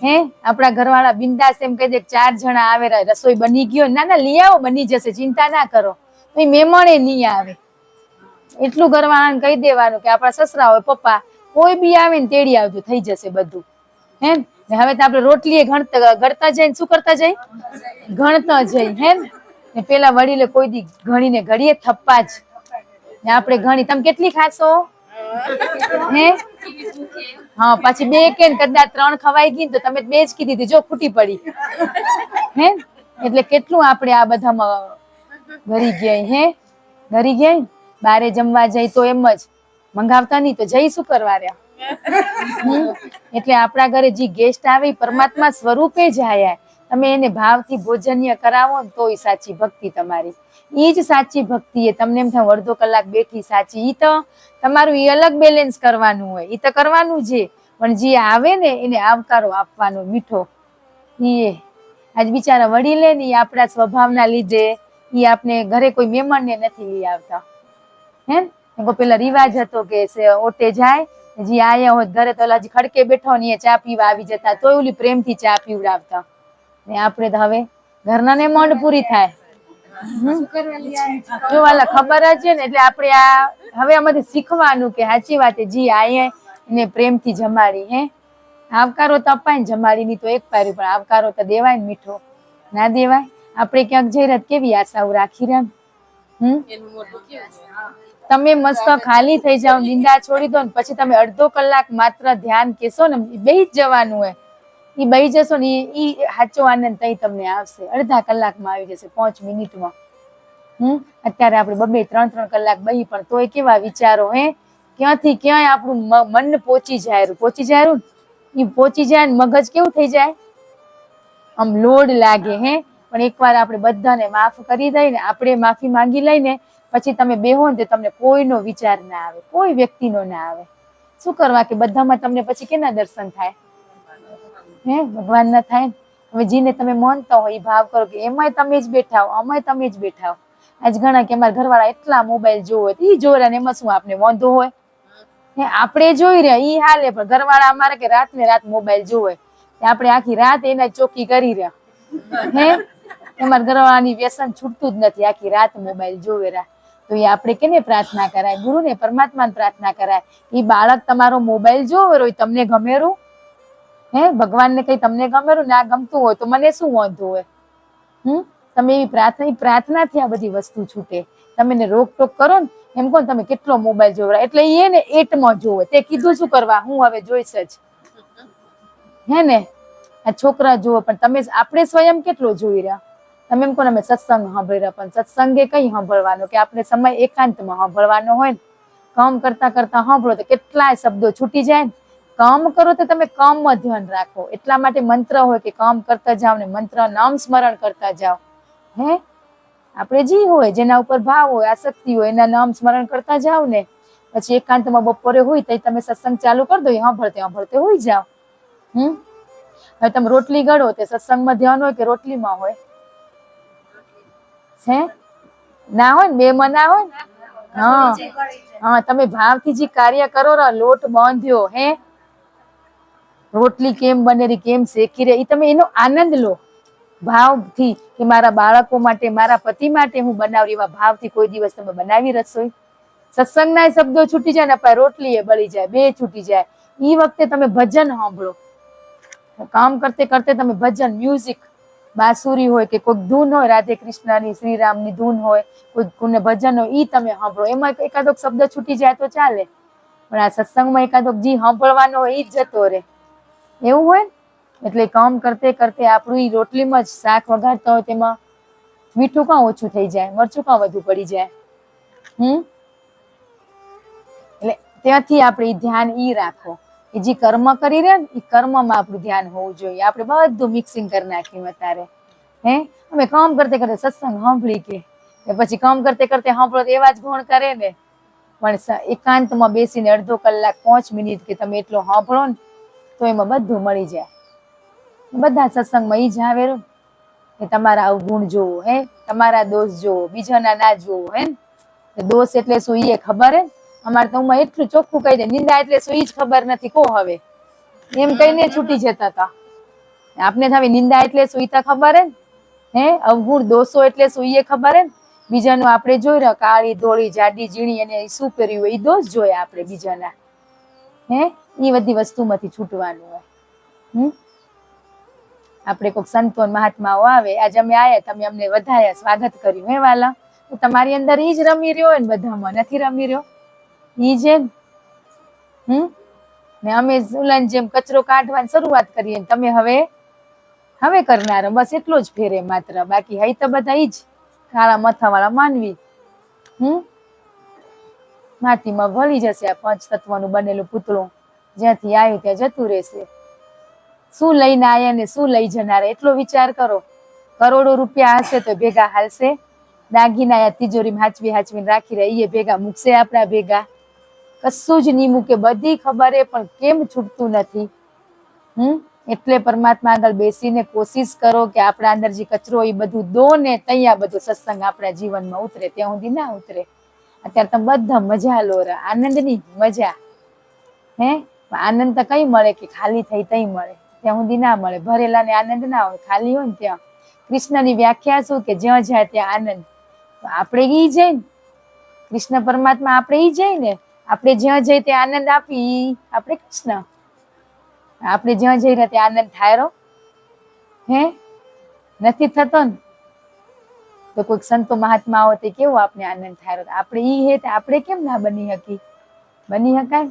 હે આપણા ઘરવાળા બિંદાસ એમ કહી દે 4 જણા આવે રસોઈ બની ગયો, ના ના લઈ આવો બની જશે ચિંતા ના કરો. તો મહેમાને નહીં આવે. એટલું ઘરવાળાને કહી દેવાનું કે આપણા સસરા હોય પપ્પા કોઈ બી આવે ને તેડી આવજો થઈ જશે બધું. હે હવે તો આપણે રોટલી ગળતા જઈને શું કરતા જઈ ગણતા જઈ. હે ને પેલા વડીલે કોઈ દી ગણીને ઘડીએ થપ્પા જ ને આપણે ઘણી તમે કેટલી ખાશો? હે હા પછી 2 કે કદાચ 3 ખવાઈ ગઈ તો તમે 2 જ કીધી હતી જો ખૂટી પડી. હે એટલે કેટલું આપણે આ બધામાં ઘરી ગયા. હે ઘરી ગયા બારે જમવા જઈ તો એમ જ મંગાવતા નહીં તો જઈ શું કરવા રહ્યા. એટલે આપણા ઘરે જે ગેસ્ટ આવે પરમાત્મા સ્વરૂપે જ આયા. તમે એને ભાવથી ભોજન્ય કરાવો ને તોય સાચી ભક્તિ તમારી. ઈ જ સાચી ભક્તિ એ તમને એમ થાય અડધો કલાક બેઠી સાચી. ઈ તો તમારું ઈ અલગ બેલેન્સ કરવાનું હોય. ઈ તો કરવાનું છે પણ જે આવે ને એને આવકારો આપવાનો મીઠો. ઈ આજ બિચારા વડીલે ને આપણા સ્વભાવના લીધે ઈ આપણે ઘરે કોઈ મહેમાનને નથી લઈ આવતા. હે પેલા રિવાજ હતો કે ઓટે જાય જે આયા હોય ઘરે તો હજી ખડકે બેઠો ને ચા પીવા આવી જતા તોય ઓલી પ્રેમથી ચા પીવડાવતા. ને આપણે તો હવે ઘરના ને મંડ પૂરી થાય. જો વાલા ખબર જ છે ને એટલે આપણે આ હવે આમાંથી શીખવાનું કે સાચી વાત જી આયે એને પ્રેમથી જમાડી. હે આવકારો તો અપાય ને જમાડી ની તો એક પારી પણ આવકારો તો દેવાય ને મીઠો ના દેવાય. આપણે ક્યાંક જઈ રહ્યા કેવી આશાઓ રાખી રહ્યા. તમે મસ્ત ખાલી થઈ જાઓ નિંદા છોડી દો ને પછી તમે અડધો કલાક માત્ર ધ્યાન કેશો ને બેહી જ જવાનું હોય. ઈ બેહી જશો ને ઈ સાચો આનંદ તઈ તમને આવશે. અડધા કલાકમાં આવી જશે 5 મિનિટમાં. અત્યારે આપણે 2-3 કલાક બેહી પણ તોય કેવા વિચારો. હે ક્યાંથી ક્યાંય આપણું મન પહોંચી જાય ઈ પહોંચી જાય ને મગજ કેવું થઈ જાય આમ લોડ લાગે. હે પણ એકવાર આપણે બધાને માફ કરી દઈ ને આપણે માફી માંગી લઈને પછી તમે બેહો ને તમને કોઈનો વિચાર ના આવે, કોઈ વ્યક્તિનો ના આવે. શું કરવા કે બધામાં તમને પછી કેના દર્શન થાય? હે ભગવાન ના થાય. હવે જીને તમે માનતા હોય એ ભાવ કરો કે એમાંય તમે જ બેઠા હો અમાય તમે જ બેઠા હો. આજ ઘણા કે અમારા ઘરવાળા એટલા મોબાઈલ જોવે ઈ જોવે ને એમાં શું આપણે વાંધો હોય. હે આપણે જોઈ રહ્યા ઈ હાલે પણ ઘરવાળા અમારે કે રાત ને રાત મોબાઈલ જોવે આપણે આખી રાત એના ચોકી કરી રહ્યા. હે અમારા ઘરવાળાની વ્યસન છૂટતું જ નથી. આખી રાત મોબાઈલ જોવે રહ્યા. તો એ આપણે કેને પ્રાર્થના કરાય? ગુરુને પરમાત્માને પ્રાર્થના કરાય. ઈ બાળક તમારો મોબાઈલ જોવે હોય તમને ગમેરું? હે ભગવાનને કઈ તમને ગમેરું ના ગમતું હોય તો મને શું વાંધો હોય? તમે એવી પ્રાર્થનાથી આ બધી વસ્તુ છૂટે. તમે એને રોકટોક કરો ને એમ કહો તમે કેટલો મોબાઈલ જોવરા એટલે એ ને એટમાં જોવે. તે કીધું શું કરવા હું હવે જોઈશ જ. હે ને આ છોકરા જુઓ પણ તમે આપણે સ્વયં કેટલો જોઈ રહ્યા. તમે એમ કહો અમે સત્સંગ સાંભળી રહ્યા પણ સત્સંગે કઈ સાંભળવાનો કે આપણે સમય એકાંતમાં સાંભળવાનો હોય ને કામ કરતા કરતા સાંભળો તો કેટલાય શબ્દો છૂટી જાય ને. કામ કરો તો તમે કામમાં ધ્યાન રાખો. એટલા માટે મંત્ર હોય કે કામ કરતા જાઓ ને મંત્ર નામ સ્મરણ કરતા જાઓ. હે આપણે જી હોય જેના ઉપર ભાવ હોય આસક્તિ હોય એના નામ સ્મરણ કરતા જાઓ ને પછી એકાંતમાં બપોરે હોય તો તમે સત્સંગ ચાલુ કરી દો સાંભળતે હોય જાઓ. હવે તમે રોટલી ગળો તે સત્સંગમાં ધ્યાન હોય કે રોટલીમાં હોય? હે ના હોય ને બે માં ના હોય ને. હા તમે ભાવથી જે કાર્ય કરો લોટ બાંધ્યો હે રોટલી કેમ બનેરી કેમ શેકી રહી તમે એનો આનંદ લો ભાવથી કે મારા બાળકો માટે મારા પતિ માટે હું બનાવી એવા ભાવથી કોઈ દિવસ તમે બનાવી રસોઈ. સત્સંગના શબ્દો છૂટી જાય ને રોટલી એ બળી જાય બે છૂટી જાય. ઈ વખતે તમે ભજન સાંભળો. કામ કરતે કરતે તમે ભજન મ્યુઝિક બાંસુરી હોય કે કોઈક ધૂન હોય રાધે કૃષ્ણની શ્રીરામની ધૂન હોય કોઈને ભજન હોય ઈ તમે સાંભળો. એમાં એકાદો શબ્દ છૂટી જાય તો ચાલે પણ આ સત્સંગમાં એકાદો જી સાંભળવાનો હોય ઈ જ જતો રહે એવું હોય એટલે કામ કરતે કરતે આપણું ઈ રોટલીમાં જ શાક વઘારતા હોય તેમાં મીઠું કાં ઓછું થઈ જાય મરચું કાં વધુ પડી જાય. એટલે ત્યાંથી આપણે ધ્યાન ઈ રાખો કે જે કર્મ કરી રહ્યા ને એ કર્મમાં આપણું ધ્યાન હોવું જોઈએ. આપણે બધું મિક્સિંગ કરી નાખ્યું અત્યારે. હે અમે કામ કરતે કરતે સત્સંગ સાંભળી કે પછી કામ કરતે કરતે સાંભળો તો એવા જ ગુણ કરે ને પણ એકાંતમાં બેસીને અડધો કલાક 5 મિનિટ કે તમે એટલો સાંભળો ને તો એમાં બધું મળી જાય. બધા સત્સંગમાં ઈ જ આવેલું કે તમારા અવગુણ જોવો, હે તમારા દોષ જોવો, બીજાના ના જોવો, હે દોષ એટલે શું એ ખબર હે? અમારે તો એટલું ચોખ્ખું કહી દે, નિંદા એટલે શું ઈ જ ખબર નથી. કો હવે એમ કહીને છૂટી જતા હતા. આપને હવે નિંદા એટલે શું ઈ તો ખબર હે? અવગુણ દોષો એટલે શું એ ખબર હે? બીજાનું આપણે જોઈ રહ્યા કાળી ધોળી જાડી ઝીણી એને શું કર્યું હોય એ દોષ જોયા આપણે બીજાના. એ બધી વસ્તુમાંથી છૂટવાનું હોય. આપણે કોઈક સંતો મહાત્માઓ આવે, આજે અમે આયા, તમે અમને વધાયા, સ્વાગત કર્યું, હે વાલા? તમારી અંદર ઈ જ રમી રહ્યો હોય ને, બધામાં નથી રમી રહ્યો? ઈ જ ને અમે ઝુલાન જેમ કચરો કાઢવાની શરૂઆત કરીએ, તમે હવે કરનારો, બસ એટલો જ ફેરે માત્ર. બાકી હઈ તો બધા ઈ જ કાળા મથાવાળા માનવી. માટીમાં ભળી જશે આ પંચ તત્વનું બનેલું પૂતળું. જ્યાંથી આવ્યું ત્યાં જતું રહેશે. શું લઈને આયા ને શું લઈ જનાર, એટલો વિચાર કરો. કરોડો રૂપિયા હશે તો ભેગા હાલશે? દાગીના તિજોરીમાં હાચવીને રાખી રહ્યા, એ ભેગા મૂકશે આપણા ભેગા? કશું જ નહીં મૂકે. બધી ખબર હે પણ કેમ છૂટતું નથી? એટલે પરમાત્મા આગળ બેસીને કોશિશ કરો કે આપણા અંદર જે કચરો એ બધું દો ને, ત્યાં બધું સત્સંગ આપણા જીવનમાં ઉતરે. ત્યાં સુધી ના ઉતરે. અત્યારે તમે બધા મજા લો, આનંદની મજા. આનંદ તો કઈ મળે કે ખાલી થઈ તઈ મળે, ત્યાં સુધી ના મળે. ભરેલા ને આનંદ ના હોય, ખાલી હોય ને ત્યાં. કૃષ્ણની વ્યાખ્યા શું કે જ્યાં જાય ત્યાં આનંદ. તો આપણે ઈ જઈ ને, કૃષ્ણ પરમાત્મા આપણે ઈ જઈ ને, આપણે જ્યાં જઈ ત્યાં આનંદ આપી, આપણે કૃષ્ણ. આપણે જ્યાં જઈ રહ્યા ત્યાં આનંદ થાય? નથી થતો ને? તો કોઈક સંતો મહાત્માઓ તે કેવો આપણે આનંદ થાય? આપણે ઈ હે આપણે કેમ ના બની શકી? બની શકાય?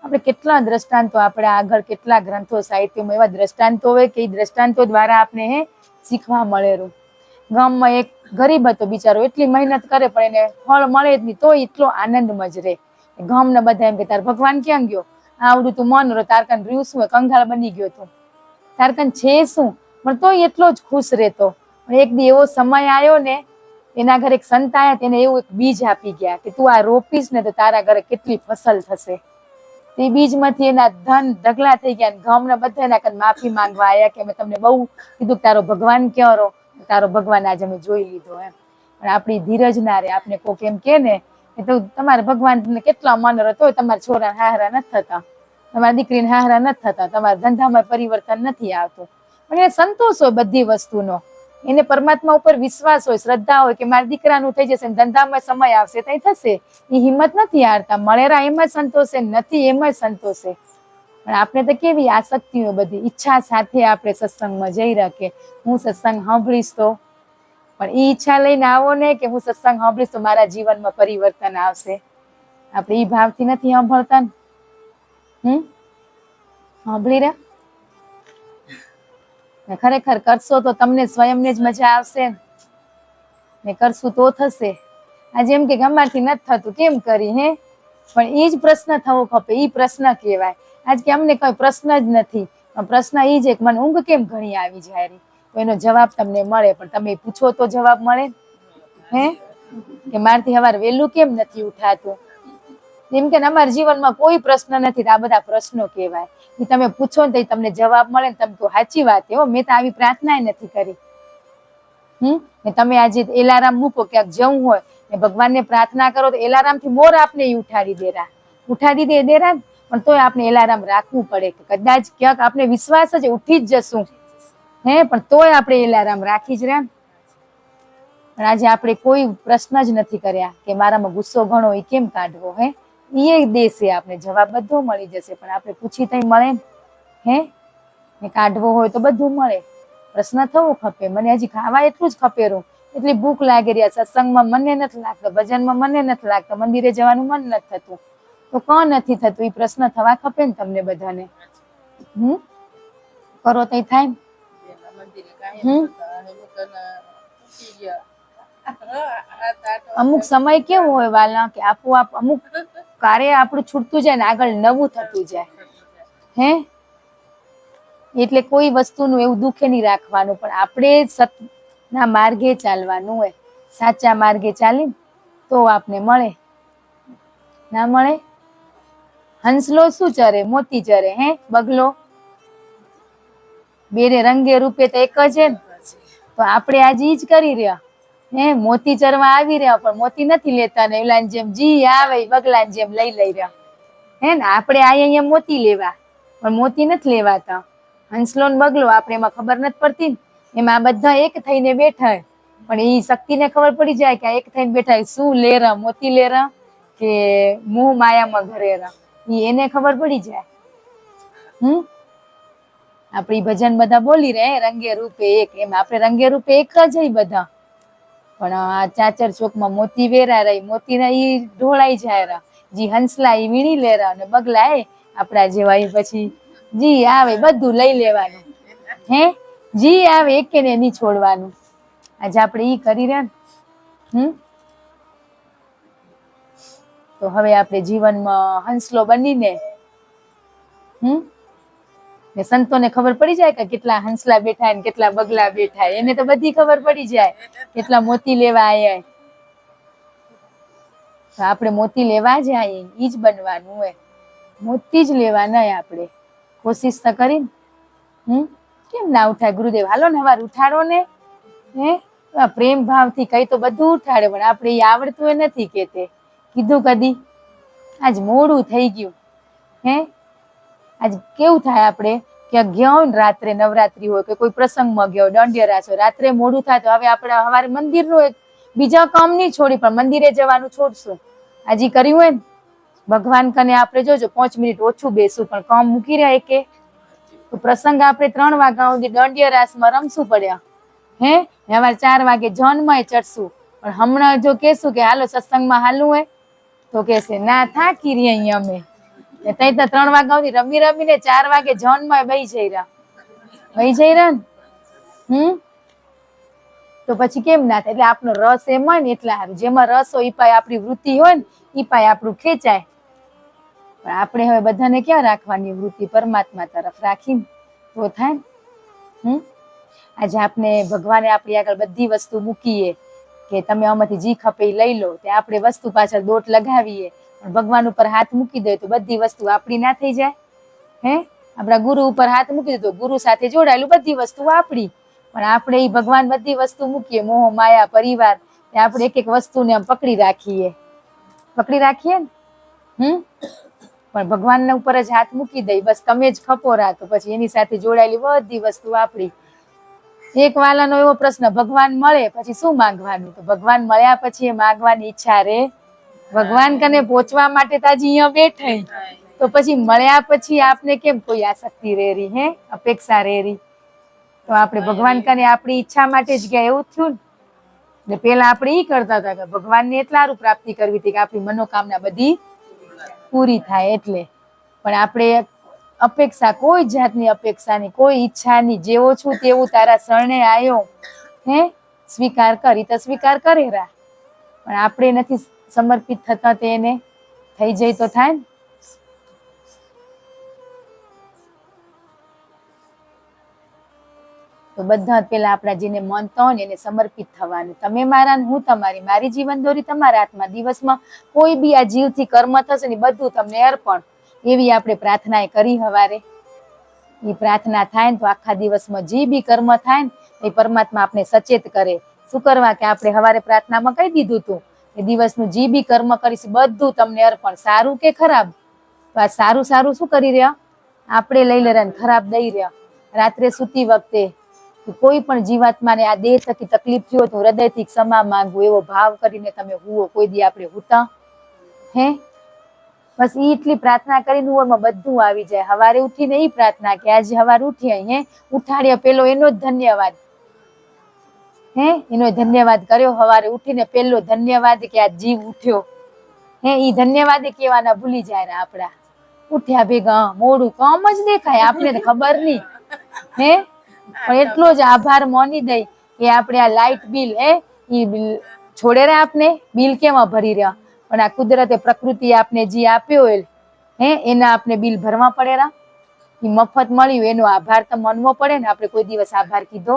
આપણે કેટલા દ્રષ્ટાંતો, આપણે આગળ કેટલા ગ્રંથો સાહિત્યમાં એવા દ્રષ્ટાંતો હોય કે એ દ્રષ્ટાંતો દ્વારા આપણે શીખવા મળેલું. ગામમાં એક ગરીબ હતો બિચારો, એટલી મહેનત કરે પણ એને ફળ મળે જ નહીં, તો એટલો આનંદમાં જ રહે. ગામના બધા એમ કે તાર ભગવાન ક્યાં ગયો? આવડું તું મન રો, તારકન રહ્યું શું? કંગાળ બની ગયો તું, તારકન છે શું? પણ તોય એટલો જ ખુશ રહેતો. પણ એક દી એવો સમય આવ્યો ને, એના ઘરે એક સંત આયા, તેને એવું એક બીજ આપી ગયા કે તું આ રોપીશ ને તો તારા ઘરે કેટલી ફસલ થશે. તે બીજમાંથી એના ધન ઢગલા થઈ ગયા. ગામના બધા એના માફી માંગવા આવ્યા કે અમે તમને બહુ કીધું તારો ભગવાન ક્યાં રો? તારો ભગવાન આજે અમે જોઈ લીધો. પણ આપણી ધીરજ ના રે. આપણે કોક એમ કે ને તો તમારા ભગવાન કેટલા મન રહે, તોય તમારા છોરા હાહરા નથી થતા, તમારી દીકરીને હાહરા નથી થતા, તમારા ધંધામાં પરિવર્તન નથી આવતું. પણ એને સંતોષ હોય બધી વસ્તુનો, એને પરમાત્મા ઉપર વિશ્વાસ હોય, શ્રદ્ધા હોય કે મારા દીકરાનું થઈ જશે, ધંધામાં સમય આવશે તઈ થશે. એ હિંમત નથી હારતા. મળેરા એમાં સંતોષે, નથી એમાં સંતોષે. પણ આપણે તો કેવી આસક્તિઓ, બધી ઈચ્છા સાથે આપણે સત્સંગમાં જઈ રાખે, હું સત્સંગ સાંભળીશ તો. પણ એ ઈચ્છા લઈને આવો ને કે હું સત્સંગ સાંભળીશ તો મારા જીવનમાં પરિવર્તન આવશે. આપણે ઈ ભાવથી નથી સાંભળતા ને. સાંભળી રહ્યા ને? ખરેખર કરશો તો તમને સ્વયંને જ મજા આવશે ને, કરશું તો થશે. આજે એમ કે અમારથી નથી થતું, કેમ કરી? પણ એ જ પ્રશ્ન થવો ખપે. એ પ્રશ્ન કહેવાય. આજ કે અમને કઈ પ્રશ્ન જ નથી. પ્રશ્ન એ જ કે મને ઊંઘ કેમ ઘણી આવી જાય? તો એનો જવાબ તમને મળે. પણ તમે પૂછો તો જવાબ મળે. કે મારથી સવારે વહેલું કેમ નથી ઉઠાતું? એમ કે અમારા જીવનમાં કોઈ પ્રશ્ન નથી. આ બધા પ્રશ્નો કહેવાય. એ તમે પૂછો ને તો તમને જવાબ મળે ને તમે તો સાચી વાત છે. મેં તો આવી પ્રાર્થના નથી કરી. ને તમે આજે એલાર્મ મૂકો ક્યાંક જવું હોય ને ભગવાનને પ્રાર્થના કરો તો એલાર્મ થી મોર આપને ઉઠાડી દેરા. પણ તોય આપણે એલાર્મ રાખવું પડે કે કદાચ ક્યાંક આપણે વિશ્વાસ જ ઉઠી જ જશું. પણ તોય આપણે એલાર્મ રાખી જ રહ્યા. પણ આજે આપણે કોઈ પ્રશ્ન જ નથી કર્યા કે મારામાં ગુસ્સો ઘણો એ કેમ કાઢવો? એ દેશે આપણે જવાબ, બધો મળી જશે. પણ આપણે પૂછી તઈ મળે ને કાઢવો હોય તો બધું મળે. પ્રશ્ન થવો ખપે. મને હજી ખાવા એટલું જ ખપેરું, એટલી ભૂખ લાગી રહ્યા. સત્સંગમાં મને નથી લાગતો, ભજનમાં મને નથી લાગતો, મંદિરે જવાનું મન નથી થતું. તો કોણ નથી થતું? એ પ્રશ્ન થવા ખપે ને તમને બધાને. કરો તો થાય. અમુક સમય કેવો હોય વાલા કે આપોઆપ અમુક કાર્ય આપણું છૂટતું જાય ને આગળ નવું થતું જાય. એટલે કોઈ વસ્તુનું એવું દુઃખે નહીં રાખવાનું. પણ આપણે સતના માર્ગે ચાલવાનું હોય. સાચા માર્ગે ચાલીને તો આપને મળે. ના મળે? હંસલો શું ચરે? મોતી ચરે. બગલો બેરે રંગે રૂપે તો એક જ ને. તો આપણે આજે ઈ જ કરી રહ્યા. મોતી ચરવા આવી રહ્યા પણ મોતી નથી લેતા ને એલા જેમ જી આવે બગલા જેમ લઈ રહ્યા. ને આપણે અહીંયા મોતી લેવા પણ મોતી નથી લેવાતા. હંસલો ને બગલો આપણે એમાં ખબર નથી પડતી. એમાં આ બધા એક થઈને બેઠા પણ એ શક્તિને ખબર પડી જાય કે એક થઈને બેઠા શું લેરા મોતી લેરા કે મોહ માયામાં ઘરેરા. એને ખબર પડી જાય. આપણી ભજન બધા બોલી રહે રંગે રૂપે એક. એમ આપણે રંગે રૂપે એક જ બધા. પણ આ ચાચર ચોકમાં મોતી વેરા રહી મોતી ના ઈ ઢોળાઈ જાય. જી હંસલા ઈ વીણી લેરા અને બગલા આપડા જેવા પછી જી આવે બધું લઈ લેવાનું. જી આવે એકેને નહીં છોડવાનું. આજે આપણે ઈ કરી રહ્યા ને. તો હવે આપણે જીવનમાં હંસલો બનીને ને સંતોને ખબર પડી જાય કે કેટલા હંસલા બેઠા ને કેટલા બગલા બેઠા. એને તો બધી ખબર પડી જાય કેટલા મોતી લેવા આયા. તો આપણે મોતી લેવા જ આવીએ ઈ જ બનવાનું હોય. મોતી જ લેવા નહીં આપણે કોશિશ તો કરી. કેમ ના ઉઠાય ગુરુદેવ હાલો ને હવાર ઉઠાડો ને. પ્રેમ ભાવથી કઈ તો બધું ઉઠાડે પણ આપણે એ આવડતું એ નથી કેતે કીધું કદી. આજ મોડું થઈ ગયું. આજ કેવું થાય આપણે કે ગયા હોય ને રાત્રે નવરાત્રી હોય કે કોઈ પ્રસંગમાં ગયો દંડિયા રાસ હોય રાત્રે મોડું થાય તો હવે આપણે સવારે મંદિરનું એક બીજા કામ નહીં છોડી પણ મંદિરે જવાનું છોડશું. હજી કર્યું હોય ને ભગવાન કને આપણે જોજો 5 મિનિટ ઓછું બેસું પણ કામ મૂકી રહ્યા કે તો પ્રસંગ આપણે 3 વાગ્યા સુધી દંડિયા રાસમાં રમશું પડ્યા. સવારે 4 વાગે જન્મય ચડશું પણ હમણાં જો કેશું કે હાલો સત્સંગમાં હાલવું હોય તો કેશે ના થાકી રહી અહીંયા અમે. તઈ તો 3 વાગ્યા સુધી રમી રમીને 4 વાગે જન્મય બહી જઈ રહ્યા ને. તો પછી કેમ ના થાય. એટલે આપણો રસ એમ હોય ને એટલા સારું. જેમાં રસ હોય એ પાય આપણી વૃત્તિ હોય ને એ પાય આપણું ખેંચાય. પણ આપણે હવે બધાને ક્યાં રાખવાની વૃત્તિ પરમાત્મા તરફ રાખીને તો થાય ને. આજે આપણે ભગવાને આપણી આગળ બધી વસ્તુ મૂકીએ કે તમે આમાંથી જી ખપે લઈ લો. તે આપણે વસ્તુ પાછળ દોટ લગાવીએ પણ ભગવાન ઉપર હાથ મૂકી દે તો બધી વસ્તુ આપણી ના થઈ જાય. આપણા ગુરુ ઉપર હાથ મૂકી દે તો ગુરુ સાથે જોડાયેલું બધી વસ્તુ આપણી. પણ આપણે એ ભગવાન બધી વસ્તુ મૂકીએ મોહ માયા પરિવાર આપણે એક એક વસ્તુને પકડી રાખીએ ને. પણ ભગવાનના ઉપર જ હાથ મૂકી દઈ બસ તમે જ ખપો રાતો પછી એની સાથે જોડાયેલી બધી વસ્તુ આપણી. એક વાલાનો એવો પ્રશ્ન ભગવાન મળે પછી શું માંગવાનું. તો ભગવાન મળ્યા પછી એ માંગવાની ઈચ્છા રે. ભગવાન કને પહોંચવા માટે તો હજી અહીંયા બેઠા તો પછી મળ્યા પછી આપને કેમ કોઈ આસક્તિ રેરી અપેક્ષા રેરી. તો આપણે ભગવાન કને આપણી ઈચ્છા માટે જ ગયા એવું થયું ને. પેલા આપણે ઈ કરતા હતા કે ભગવાનને એટલા સારું પ્રાપ્તિ કરવી હતી કે આપણી મનોકામના બધી પૂરી થાય એટલે. પણ આપણે અપેક્ષા કોઈ જાતની અપેક્ષા નહીં કોઈ ઈચ્છા નહીં. જેવો છું તેવું તારા શરણે આવ્યો સ્વીકાર કરી તો સ્વીકાર કરેરા. પણ આપણે નથી સમર્પિત થતા તેને થઈ જાય તો થાય ને. તો બધા પેલા આપણા જેને માનતા હોય ને એને સમર્પિત થવાનું. તમે મારા હું તમારી. મારી જીવન દોરી તમારા હાથમાં. દિવસમાં કોઈ બી આ જીવથી કર્મ થશે ને બધું તમને અર્પણ. એવી આપણે પ્રાર્થના કરી હવારે. એ પ્રાર્થના થાય ને તો આખા દિવસમાં જે બી કર્મ થાય ને એ પરમાત્મા આપણે સચેત કરે. શું કરવા કે આપણે હવારે પ્રાર્થનામાં કહી દીધું હતું કે દિવસનું જે બી કર્મ કરીશ બધું તમને અર્પણ. સારું કે ખરાબ. તો આ સારું સારું શું કરી રહ્યા આપણે લઈ લે રહ્યા ખરાબ દઈ રહ્યા. રાત્રે સૂતી વખતે કોઈ પણ જીવાત્માને આ દેહ થકી તકલીફ થયો તો હૃદયથી ક્ષમા માંગવું એવો ભાવ કરીને તમે હુવો. કોઈ દી આપણે હુતા બસ ઈ એટલી પ્રાર્થના કરીને એમાં બધું આવી જાય. હવારે ઉઠીને ઈ પ્રાર્થના કે આજે હવારે ઉઠી ઉઠાડ્યા પેલો એનો જ ધન્યવાદ. એનો ધન્યવાદ કર્યો. હવારે ઉઠીને પેલો ધન્યવાદ કે આ જીવ ઉઠ્યો. ઈ ધન્યવાદ કેવાના ભૂલી જાય આપડા. ઉઠ્યા ભેગા મોડું કામ જ દેખાય આપણે તો ખબર નહીં પણ એટલો જ આભાર માની દઈ કે આપણે આ લાઈટ બિલ ઈ બિલ છોડે રે આપને બિલ કેવા ભરી રહ્યા. પણ આ કુદરતે પ્રકૃતિ આપને જે આપ્યો હોય એના આપણે બિલ ભરવા પડેરા. એ મફત મળ્યું એનો આભાર તો માનવો પડે ને. આપણે કોઈ દિવસ આભાર કીધો.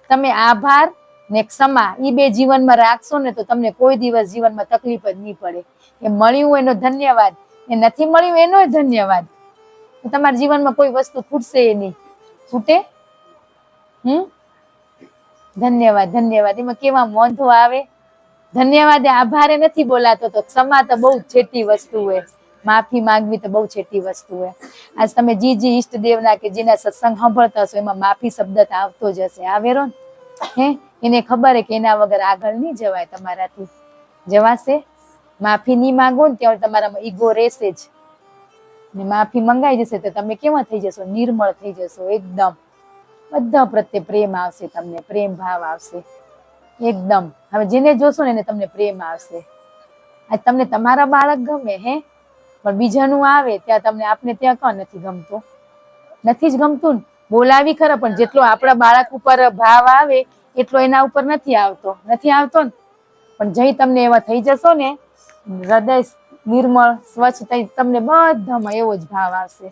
તમે આભાર ને ક્ષમા ઈ બે જીવનમાં રાખશો ને તો તમને કોઈ દિવસ જીવનમાં તકલીફ જ નહીં પડે. એ મળ્યું એનો ધન્યવાદ એ નથી મળ્યું એનો ધન્યવાદ. તમારા જીવનમાં કોઈ વસ્તુ ખૂટશે નહીં. ખૂટે ધન્યવાદ ધન્યવાદ. એમાં કેવા મોંધો આવે. ધન્યવાદ આભારે નથી બોલાતો. તો ક્ષમા તો બહુ છેટી વસ્તુ હોય. માફી માંગવી તો બહુ છેટી વસ્તુ હોય. આજ તમે જી ઈષ્ટદેવના કે જેના સત્સંગ સાંભળતા હશો એમાં માફી શબ્દ તો આવતો જ હશે. આવેરો ને હે એને ખબર કે એના વગર આગળ નહીં જવાય. તમારાથી જવાશે? માફી નહીં માંગો ને ત્યાં તમારામાં ઈગો રહેશે જ. ને માફી મંગાઈ જશે તો તમે કેવા થઈ જશો? નિર્મળ થઈ જશો એકદમ. બધા પ્રત્યે પ્રેમ આવશે તમને. પ્રેમ ભાવ આવશે એકદમ. હવે જેને જોશો ને એને તમને પ્રેમ આવશે. આજ તમને તમારા બાળક ગમે હે, પણ બીજાનું આવે ત્યાં તમને આપને ત્યાં કોણ નથી ગમતું? નથી જ ગમતું ને. બોલાવી ખરા પણ જેટલો આપણા બાળક ઉપર ભાવ આવે એટલો એના ઉપર નથી આવતો. નથી આવતો ને. પણ જઈ તમને એવા થઈ જશો ને, હૃદય નિર્મળ સ્વચ્છ થઈ તમને બધામાં એવો જ ભાવ આવશે.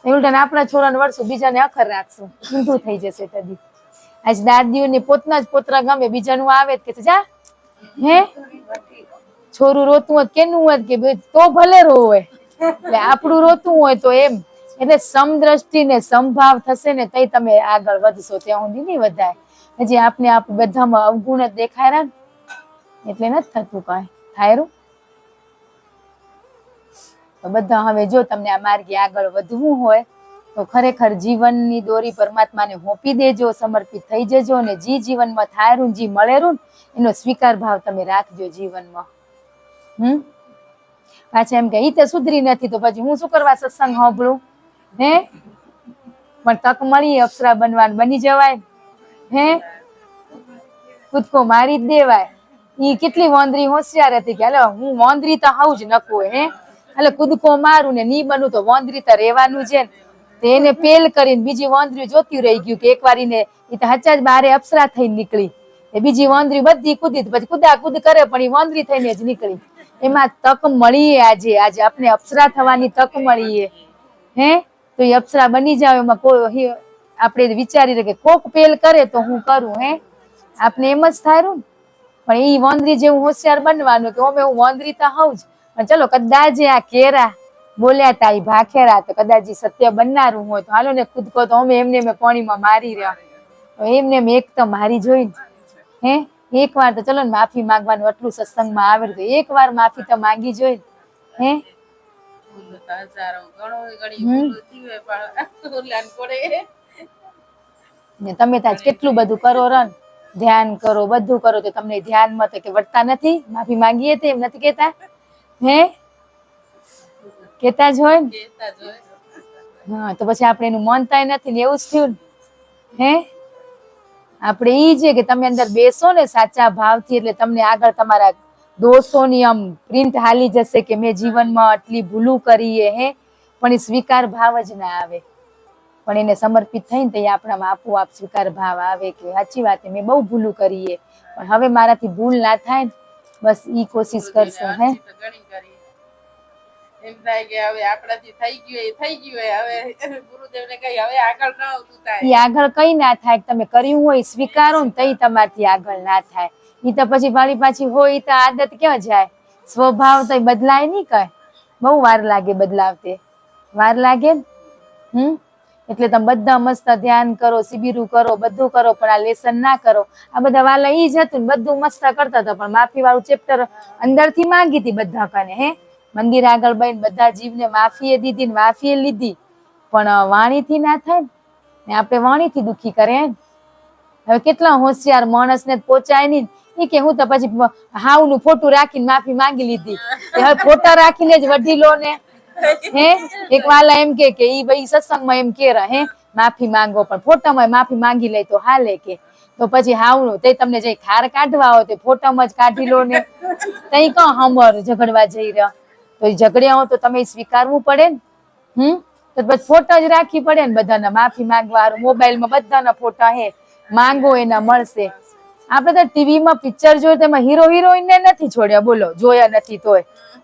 ઉલટા આપણા છોરાને વળશું, બીજાને અખર રાખશું, ઊંધું થઈ જશે. તદી આજ દાદીઓને પોતના જ પોતરા ગમે, બીજાનું આવે કે જા હે છોરું રોતું હોત કેનું હોત કે તો ભલે રોવે, એટલે આપણું રોતું હોય તો એમ. એટલે સમદ્રષ્ટિ ને સમભાવ થશે ને તઈ તમે આગળ વધશો. ત્યાં સુધી નહીં વધાય. હજી આપને આપ બધામાં અવગુણ જ દેખાય ને એટલે નથી થતું કઈ થાયરું. તો બધા હવે જો તમને આ માર્ગે આગળ વધવું હોય તો ખરેખર જીવનની દોરી પરમાત્માને હોપી દેજો, સમર્પિત થઈ જજો. અને જે જીવનમાં થાયરું જે મળેરું એનો સ્વીકાર ભાવ તમે રાખજો જીવનમાં. પાછા એમ કે ઈ તો સુધરી નથી તો પછી હું શું કરવા સત્સંગ સાંભળું? હે પણ તક મળી અપ્સરા બનવાનું બની જવાય. હે કૂદકો મારી જ દેવાય. ઈ કેટલી વોંદરી હોશિયાર હતી કે હાલો હું વોંદરી તો હાવ જ નકું. હે એટલે કૂદકો મારું ને ની બનું તો વોંદરી તો રહેવાનું છે. એને પેલ કરીને બીજી વોંદરી જોતી રહી ગયું કે એક વાર એને એ તો હચા જ બારે અપ્સરા થઈને નીકળી. એ બીજી વોંદરી બધી કૂદી પછી કુદા કૂદ કરે પણ એ વોંદરી થઈને જ નીકળી. એમાં તક મળીએ આજે. આજે આપણે અપ્સરા થવાની તક મળીએ. હે તો એ અપ્સરા બની જાવ એમાં કોઈ આપણે વિચારી કે કોક પેલ કરે તો હું કરું. હે આપણે એમ જ થાયરું ને. પણ ઈ વોંદરી જેવું હોશિયાર બનવાનું કે અમે હું વોંદરી તો હોઉં જ. પણ ચલો કદાચ આ કેરા બોલ્યા તા ઈ ભાખેરા તો કદાચ સત્ય બનનારું હોય તો હાલો ને કૂદકો તો અમે એમને મેં પાણીમાં મારી રહ્યા. એમને એક તો મારી જોઈ. હે એક વાર તો ચલો ને માફી માંગવાનું આટલું સત્સંગમાં આવે તો એક વાર માફી તો માંગી જોઈ. હે તમે તો કેટલું બધું કરો રન, ધ્યાન કરો, બધું કરો તો તમને ધ્યાનમાં તો કે વળતા નથી. માફી માંગીએ તો એમ નથી કેતા? હે કેતા જ હોય ને. હા તો પછી આપણે એનું માનતાય નથી ને એવું જ થયું ને. હે આપણે ઈ છે કે તમે અંદર બેસો ને સાચા ભાવથી એટલે તમને આગળ તમારા દોષોની આમ પ્રિન્ટ હાલી જશે કે મેં જીવનમાં આટલી ભૂલું કરીએ. હે પણ એ સ્વીકાર ભાવ જ ના આવે. પણ એને સમર્પિત થઈને તો આપણામાં આપોઆપ સ્વીકાર ભાવ આવે કે સાચી વાત મેં બહુ ભૂલું કરીએ પણ હવે મારાથી ભૂલ ના થાય. બસ ઈ કોશિશ કરશો. હે એમ થાય કે હવે આપણાથી થઈ ગયું હવે ગુરુદેવને કહી હવે આગળ ન આવતું થાય. ઈ આગળ કઈ ના થાય. તમે કર્યું હોય સ્વીકારો ને તઈ તમારથી આગળ ના થાય. ઈ તો પછી વાળી પાછી હોય તો આદત ક્યાં જાય? સ્વભાવ તો બદલાય નહીં કઈ. બહુ વાર લાગે બદલાવતે. વાર લાગે ને. એટલે તમે બધા મસ્ત ધ્યાન કરો, શિબિરું કરો, બધું કરો પણ આ લેસન ના કરો. આ બધા વાલા ઈ જ હતું ને બધું મસ્ત કરતા હતા પણ માફી વાળું ચેપ્ટર અંદરથી માંગી હતી બધા કને. હે મંદિર આગળ બહીને બધા જીવને માફી દીધી ને માફી લીધી પણ વાણીથી ના થાય ને આપણે વાણીથી દુખી કરે. હવે કેટલા હોશિયાર માણસને પહોંચાય નહીં. ઈ કે હું તો પછી હાવનું ફોટું રાખીને માફી માંગી લીધી. હવે ફોટા રાખીને જ વડીલો ને હે એક વાલા એમ કે ઈ ભાઈ સત્સંગમાં એમ કે હે માફી માંગો પણ ફોટામાં માફી માંગી લે તો હાલે કે તો પછી હાવનું તે તમને જે ખાર કાઢવા હોય તો ફોટામાં જ કાઢી લો ને. તઈ કો હમર ઝઘડવા જઈ રહ્યા તો ઝઘડ્યા હો તો તમે સ્વીકારવું પડે ને. તો બસ ફોટા જ રાખવી પડે ને બધાના માફી માંગવા. મોબાઈલમાં બધાના ફોટા હે માંગો એના મળશે. આપણે તો ટીવીમાં પિક્ચર જોયું તેમાં હીરો હિરોઈન ને નથી છોડ્યા. બોલો જોયા નથી તોય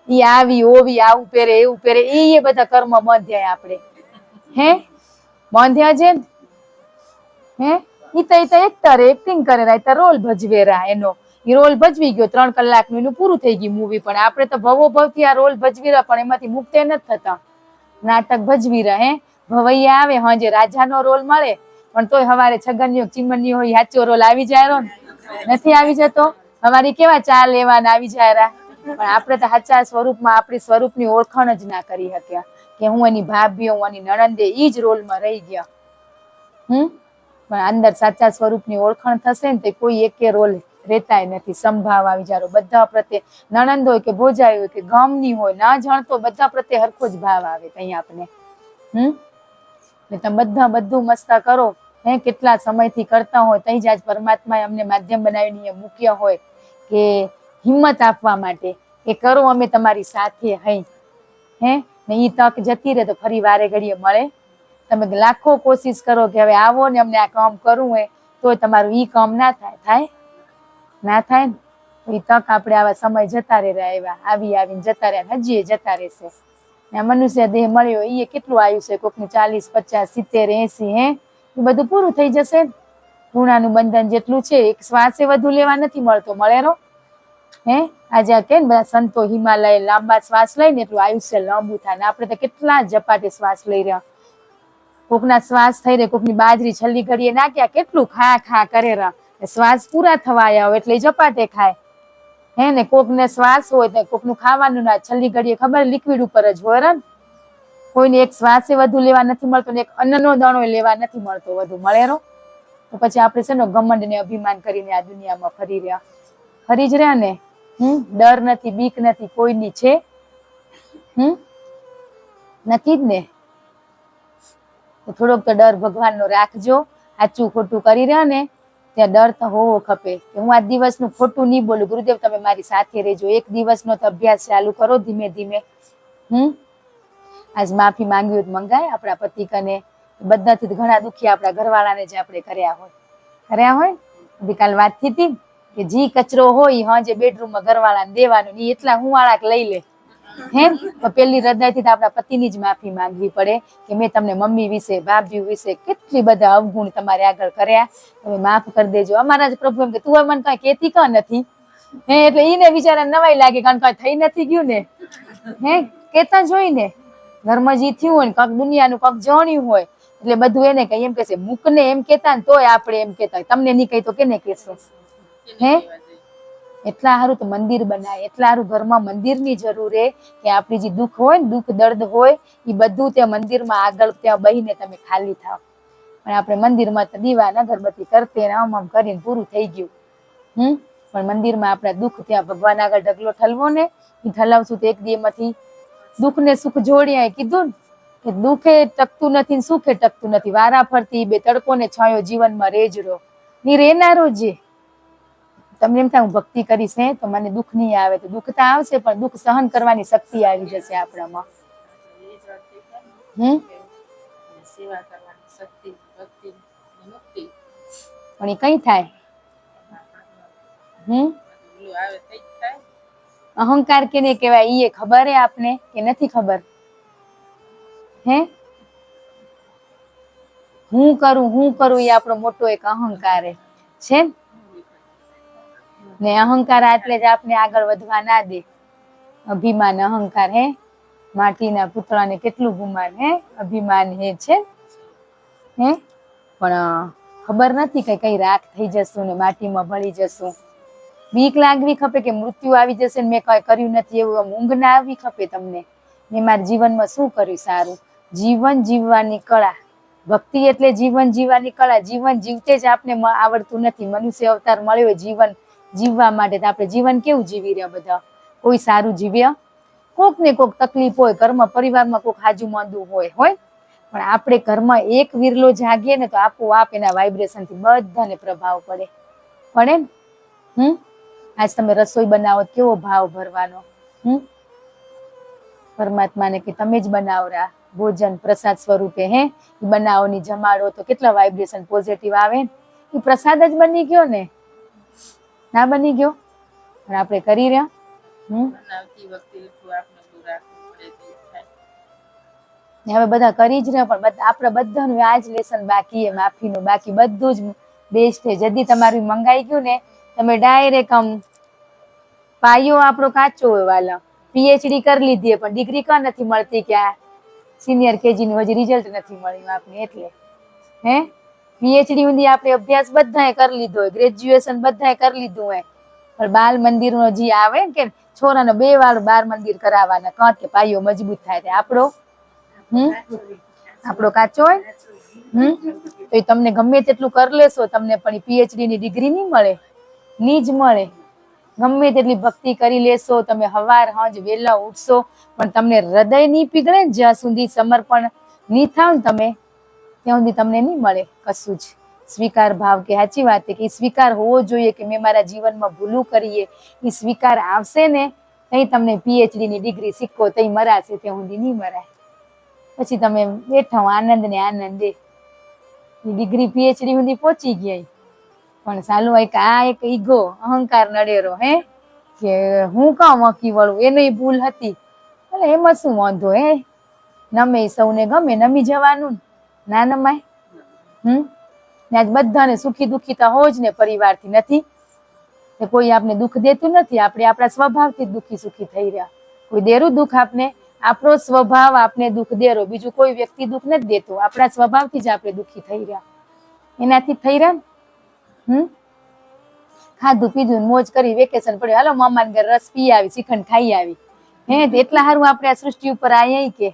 ઈ આવી ઓવી આવું પહેરે એવું પહેરે એ બધા કર્મ બાંધ્યા આપણે. હે બાંધ્યા છે ને. હે ઈ તો એક્ટર એક્ટિંગ કરે રોલ ભજવેરા એનો એ રોલ ભજવી ગયો 3 કલાકનું એનું પૂરું થઈ ગયું મૂવી. પણ આપણે તો ભવો ભવથી આ રોલ ભજવી રહ્યા પણ એમાંથી મુક્ત નથી થતા. નાટક ભજવી રહ્યા. હે ભવૈયા આવે હાજે રાજાનો રોલ મળે પણ તોય હવારે છગનિયો ચીમનિયો હોય હાચો રોલ આવી જાય ને, નથી આવી જતો. હવારે કેવા ચા લેવાના આવી જાય, પણ આપણે તો સાચા સ્વરૂપમાં આપણી સ્વરૂપની ઓળખાણ જ ના કરી શક્યા કે હું એની ભાભી, હું એની નણંદે, ઈ જ રોલમાં રહી ગયા. પણ અંદર સાચા સ્વરૂપની ઓળખાણ થશે ને તો કોઈ એકે રોલ રહેતાય નથી. સંભાવ આવી જારો બધા પ્રત્યે, નણંદ હોય કે ભોજાઈ હોય કે ગામની હોય, ના જાણતો બધા પ્રત્યે હરખો જ ભાવ આવે તઈ આપણે. તમે બધા બધું મસ્ત કરો, કેટલા સમયથી કરતા હોય, તઈ જ આજ પરમાત્માએ અમને માધ્યમ બનાવીને મૂક્યા હોય કે હિંમત આપવા માટે કે કરો, અમે તમારી સાથે હઈ. ને ઈ તક જતી રહે તો ફરી વારે ઘડીએ મળે. તમે લાખો કોશિશ કરો કે હવે આવો ને અમને આ કામ કરવું હોય, તો તમારું ઈ કામ ના થાય. ના થાય ને એ તક આપણે આવા સમય જતા રહ્યા, એવા આવીને જતા રહ્યા, હજી જતા રહેશે. મનુષ્ય દેહ મળ્યો એ કેટલું આયુષ્ય, કોકનું 40, 50, 70, 80, એ બધું પૂરું થઈ જશે. ઋણાનું બંધન જેટલું છે, એક શ્વાસે વધુ લેવા નથી મળતો, મળેરો. આજે કે બધા સંતો હિમાલય લાંબા શ્વાસ લઈને એટલું આયુષ્ય લાંબુ થાય, આપણે તો કેટલા ઝપાટે શ્વાસ લઈ રહ્યા. કોકના શ્વાસ થઈ રહ્યા, કોકની બાજરી છેલ્લી ઘડીએ નાખ્યા, કેટલું ખા કરે રહ્યા, શ્વાસ પૂરા થવા આવ્યા હોય એટલે ઝપાટે ખાય. ને કોકને શ્વાસ હોય તો કોકનું ખાવાનું ના, છેલ્લી ઘડીએ ખબર લિક્વિડ ઉપર જ હોય. કોઈને એક શ્વાસે વધુ લેવા નથી મળતો ને એક અન્નનો દાણો લેવા નથી મળતો વધુ, મળેરો. તો પછી આપણે છે ને ઘમંડ ને અભિમાન કરીને આ દુનિયામાં ફરી રહ્યા, ફરી જ રહ્યા ને. ડર નથી, બીક નથી કોઈની, છે નથી જ ને. થોડોક તો ડર ભગવાનનો રાખજો. સાચું ખોટું કરી રહ્યા ને ત્યાં ડર તો હોવો ખપે કે હું આ દિવસનું ખોટું નહીં બોલું. ગુરુદેવ તમે મારી સાથે રહેજો. એક દિવસનો તો અભ્યાસ ચાલુ કરો ધીમે ધીમે. આજ માફી માંગવી હોય તો મંગાય આપણા પતિ કને, બધાથી ઘણા દુખી આપણા ઘરવાળાને જે આપણે કર્યા હોય. કાલ વાત થતી કે જી કચરો હોય હા જે બેડરૂમમાં ઘરવાળાને દેવાનો, એ એટલા હું વાળાક લઈ લે. તો પેલી હૃદયથી આપણા પતિની જ માફી માંગવી પડે કે મેં તમને મમ્મી વિશે, ભાભી વિશે કેટલી બધા અવગુણ તમારે આગળ કર્યા, તમે માફ કરી દેજો. અમારા જ પ્રભુ એમ કે તું મને કઈ કેતી કા નથી. એટલે ઈને બિચારા નવાઈ લાગે, કારણ કઈ થઈ નથી ગયું ને. કેતા જોઈ ને ઘરમાં જે થયું હોય ને, કઈક દુનિયાનું કઈક જાણ્યું હોય એટલે બધું એને કઈ એમ કેશે મૂકને એમ કેતા ને તોય આપણે એમ કેતા તમને નહીં કહી તો કેને કેશો. એટલા સારું તો મંદિર બનાય, એટલા સારું ઘરમાં મંદિરની જરૂર છે કે આપણી જે દુઃખ હોય ને, દુઃખ દર્દ હોય એ બધું ત્યાં મંદિરમાં આગળ ત્યાં બહીને તમે ખાલી થાવ. પણ આપણે મંદિરમાં તો દીવા અગરબત્તી કરતે ને આમ કરીને પૂરું થઈ ગયું. પણ મંદિરમાં આપણા દુઃખ ત્યાં ભગવાન આગળ ઢગલો ઠલવો ને, એ ઠલાવશું તો એક દીમાંથી દુઃખ ને સુખ જોડ્યા. કીધું ને કે દુઃખે ટકતું નથી ને સુખે ટકતું નથી, વારા ફરતી બે તડકો ને છાયો જીવનમાં રેજરો ની રેનારો જે. તમને એમ થાય હું ભક્તિ કરીશ ને તો મને દુઃખ નહીં આવે, તો દુઃખ તો આવશે પણ દુઃખ સહન કરવાની શક્તિ આવી જશે આપણામાં. પણ એ કઈ થાય? અહંકાર કેને કહેવાય એ ખબર હે આપને કે નથી ખબર? હું કરું એ આપણો મોટો એક અહંકાર છે ને. અહંકાર એટલે જ આપને આગળ વધવા ના દે. અભિમાન અહંકાર માટીના પુતળાને કેટલું ગુમાન અભિમાન છે. પણ ખબર નથી કે કઈ રાખ થઈ જશું ને માટીમાં ભળી જશું. બીક લાગવી ખપે કે મૃત્યુ આવી જશે ને મેં કઈ કર્યું નથી, એવું ઊંઘ ના આવી ખપે તમને. મેં મારા જીવનમાં શું કર્યું સારું? જીવન જીવવાની કળા. ભક્તિ એટલે જીવન જીવવાની કળા. જીવન જીવતે જ આપને આવડતું નથી. મનુષ્ય અવતાર મળ્યો જીવન જીવવા માટે. આપણે જીવન કેવું જીવી રહ્યા બધા? કોઈ સારું જીવ્યા? કોક ને કોક તકલીફ હોય, ઘરમાં પરિવારમાં કોક હાજુ માંદું હોય. પણ આપણે ઘરમાં એક વિરલો જાગીએ ને તો આપોઆપ એના વાઇબ્રેશનથી બધાને પ્રભાવ પડે ને. આજ તમે રસોઈ બનાવો કેવો ભાવ ભરવાનો. પરમાત્માને કે તમે જ બનાવરા ભોજન પ્રસાદ સ્વરૂપે બનાવોની જમાડો તો કેટલા વાઇબ્રેશન પોઝિટિવ આવે. એ પ્રસાદ જ બની ગયો ને, ના બની ગયો? પણ આપણે કરી રહ્યા. હવે બધા કરી જ રહ્યા, પણ આપણે બધાનું આ જ લેસન બાકી માફીનું. બાકી બધું જ બેસ્ટ છે. જદી તમારું મંગાઈ ગયું ને તમે ડાયરેક્ટ પાયો આપણો કાચો હોય વાલા. પીએચડી કરી લીધી પણ ડિગ્રી કા નથી મળતી કે આ સિનિયર કેજી નું હજી રિઝલ્ટ નથી મળ્યું આપને. એટલે પીએચડી સુધી આપણે અભ્યાસ બધાએ કરી લીધો હોય, ગ્રેજ્યુએશન બધાએ કરી લીધું હોય, પણ બાલ મંદિરનો જે આવે કે છોરાને 2 વાર બાળ મંદિર કરાવવાના, કાં કે પાયો મજબૂત થાય. આપણો આપણો કાચો હોય. તો એ તમને ગમે તેટલું કરી લેશો, તમને પણ પીએચડી ની ડિગ્રી નહીં મળે, ની જ મળે. ગમે તેટલી ભક્તિ કરી લેશો, તમે હવાર હાંજ વેલા ઉઠશો, પણ તમને હૃદય નહીં પીગળે ને જ્યાં સુધી સમર્પણ નહીં થાવ ને તમે, ત્યાં સુધી તમને નહીં મળે કશું જ. સ્વીકાર ભાવ કે સાચી વાત છે કે સ્વીકાર હોવો જોઈએ કે મેં મારા જીવનમાં ભૂલું કરીએ, એ સ્વીકાર આવશે ને તઈ તમને પીએચડી ની ડિગ્રી સિક્કો તઈ મરાશે, ત્યાં સુધી નહીં મરાય. પછી તમે બેઠા હો આનંદ ને આનંદે ડિગ્રી પીએચડી સુધી પહોંચી ગયા, પણ ચાલુ આ એક ઈગો અહંકાર નડેરો હે કે હું કામ વકી વળું, એની ભૂલ હતી. એટલે એમાં શું વાંધો હે, નમે સૌને ગમે, નમી જવાનું, ના નમાય. આજ બધાને સુખી દુખીતા હોય જ ને, પરિવારથી નથી. કોઈ આપણે દુઃખ દેતું નથી, આપણે આપણા સ્વભાવથી દુઃખી સુખી થઈ રહ્યા. કોઈ દેરું દુઃખ આપને, આપણો સ્વભાવ આપને દુઃખ દેરો, બીજું કોઈ વ્યક્તિ દુઃખ નથી દેતું. આપણા સ્વભાવથી જ આપણે દુઃખી થઈ રહ્યા, એનાથી થઈ રહ્યા. ખાધું પીધું મોજ કરી, વેકેશન પડ્યું, હાલો મામાને ઘર રસ પી આવી, શ્રીખંડ ખાઈ આવી. એટલા સારું આપણે આ સૃષ્ટિ ઉપર આયા કે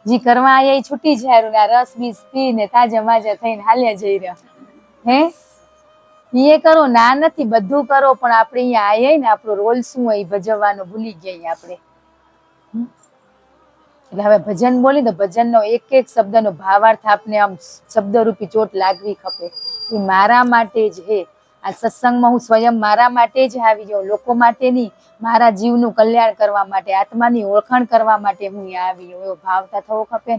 જી કરવા આયા છૂટી જાય, રસ બીસ પીને તાજા માજા થઈને હાલ્યા જઈ રહ્યા. એ કરો, ના નથી, બધું કરો, પણ આપણે અહીંયા આયા ને આપણો રોલ શું હોય ભજવવાનો ભૂલી ગયા આપણે. એટલે હવે ભજન બોલી તો ભજનનો એક એક શબ્દનો ભાવાર્થ આપને આમ શબ્દરૂપી ચોટ લાગવી ખપે. એ મારા માટે જ હે. આ સત્સંગમાં હું સ્વયં મારા માટે જ આવી જાઉં, લોકો માટે નહીં, મારા જીવનું કલ્યાણ કરવા માટે, આત્માની ઓળખાણ કરવા માટે હું અહીંયા આવી જાઉં, એવો ભાવતા થવો ખપે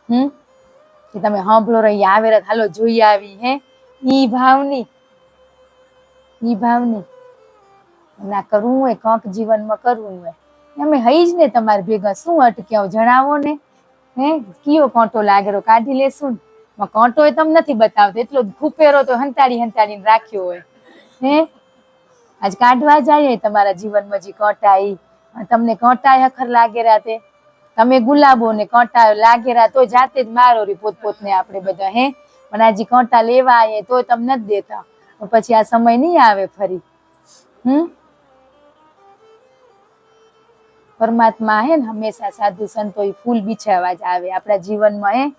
ને. કે તમે સાંભળો રહી આવે હાલો જોઈ આવી, ઈ ભાવની ના કરવું હોય, કંક જીવનમાં કરવું હોય, અમે હઈ જ ને તમારે ભેગા, શું અટક્યા જણાવો ને. કયો કોંટો લાગેલો કાઢી લેશું ને, કોંટો એ તમને નથી બતાવતો, એટલો ખૂપેરો તો હંતાડીને રાખ્યો હોય. આજ કાઢવા જાય તમારા જીવનમાં જે કોંટા, તમને કોંટા હખર લાગે રાતે, તમે ગુલાબો ને કોંટા લાગે રા તો જાતે જ મારો રી પોતપોતને આપણે બધા. પણ આ જે કોંટા લેવા આવીએ તો તમને નથી દેતા, પછી આ સમય નહીં આવે ફરી. પરમાત્મા હે ને હંમેશા સાધુ સંતો ફૂલ બિછાવવા જ આવે આપણા જીવનમાં,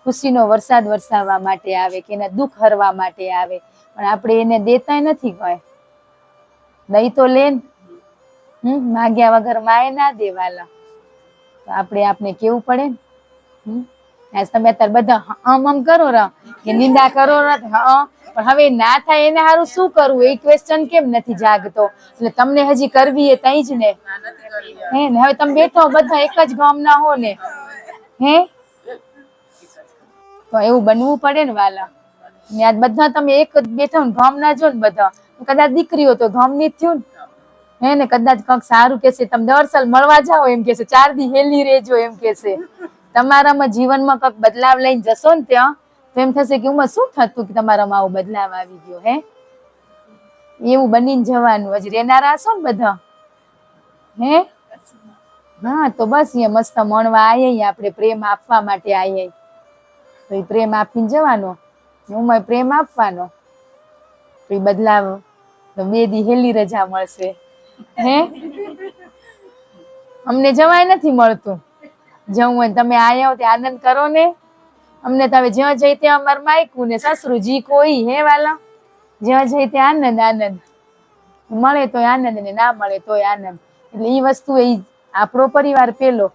ખુશીનો વરસાદ વરસાવવા માટે આવે, કે એના દુઃખ હરવા માટે આવે, પણ આપણે એને દેતા નથી કોઈ. દઈ તો લે, માગ્યા વગર માએ ના દેવાલા. તો આપને કેવું પડે ને, તમે અત્યારે બધા આમ કરો રહો કે નિંદા કરો રહો, પણ હવે ના થાય એને સારું શું કરવું એ ક્વેશ્ચન કેમ નથી જાગતો? એટલે તમને હજી કરવી એ તઈ જ ને. હવે તમે બેઠો બધા એક જ ગામના હો ને, તો એવું બનવું પડે ને વાલા. ને આજ બધા તમે એક જ બેઠા ને ગામના જો ને બધા, કદાચ દીકરીઓ તો ગામની જ થયું ને, કદાચ કંઈક સારું કેશે, તમે દર સાલ મળવા જાઓ એમ કેશે, 4 દી હેલી રહેજો એમ કેશે. તમારામાં જીવનમાં કંઈક બદલાવ લઈને જશો ને ત્યાં, તો એમ થશે કે ઉમાં શું થતું કે તમારામાં આવો બદલાવ આવી ગયો. એવું બનીને જવાનું, હજી રેનારા હશો ને બધા. હા તો બસ અહીંયા મસ્ત મળવા આવીએ, આપણે પ્રેમ આપવા માટે આવીએ, તો એ પ્રેમ આપીને જવાનો, ઉમાં પ્રેમ આપવાનો, તો એ બદલાવ 2 દી હેલી રજા મળશે. અમને જવાય નથી મળતું, જવું હોય તમે આયા હો તે આનંદ કરો ને. અમને તો હવે જ્યાં જઈ ત્યાં અમારે માયકું ને સસરુજી કોઈ વાલા, જ્યાં જઈ ત્યાં આનંદ મળે તો આનંદ ને ના મળે તોય આનંદ. એટલે એ વસ્તુ એ આપણો પરિવાર પેલો.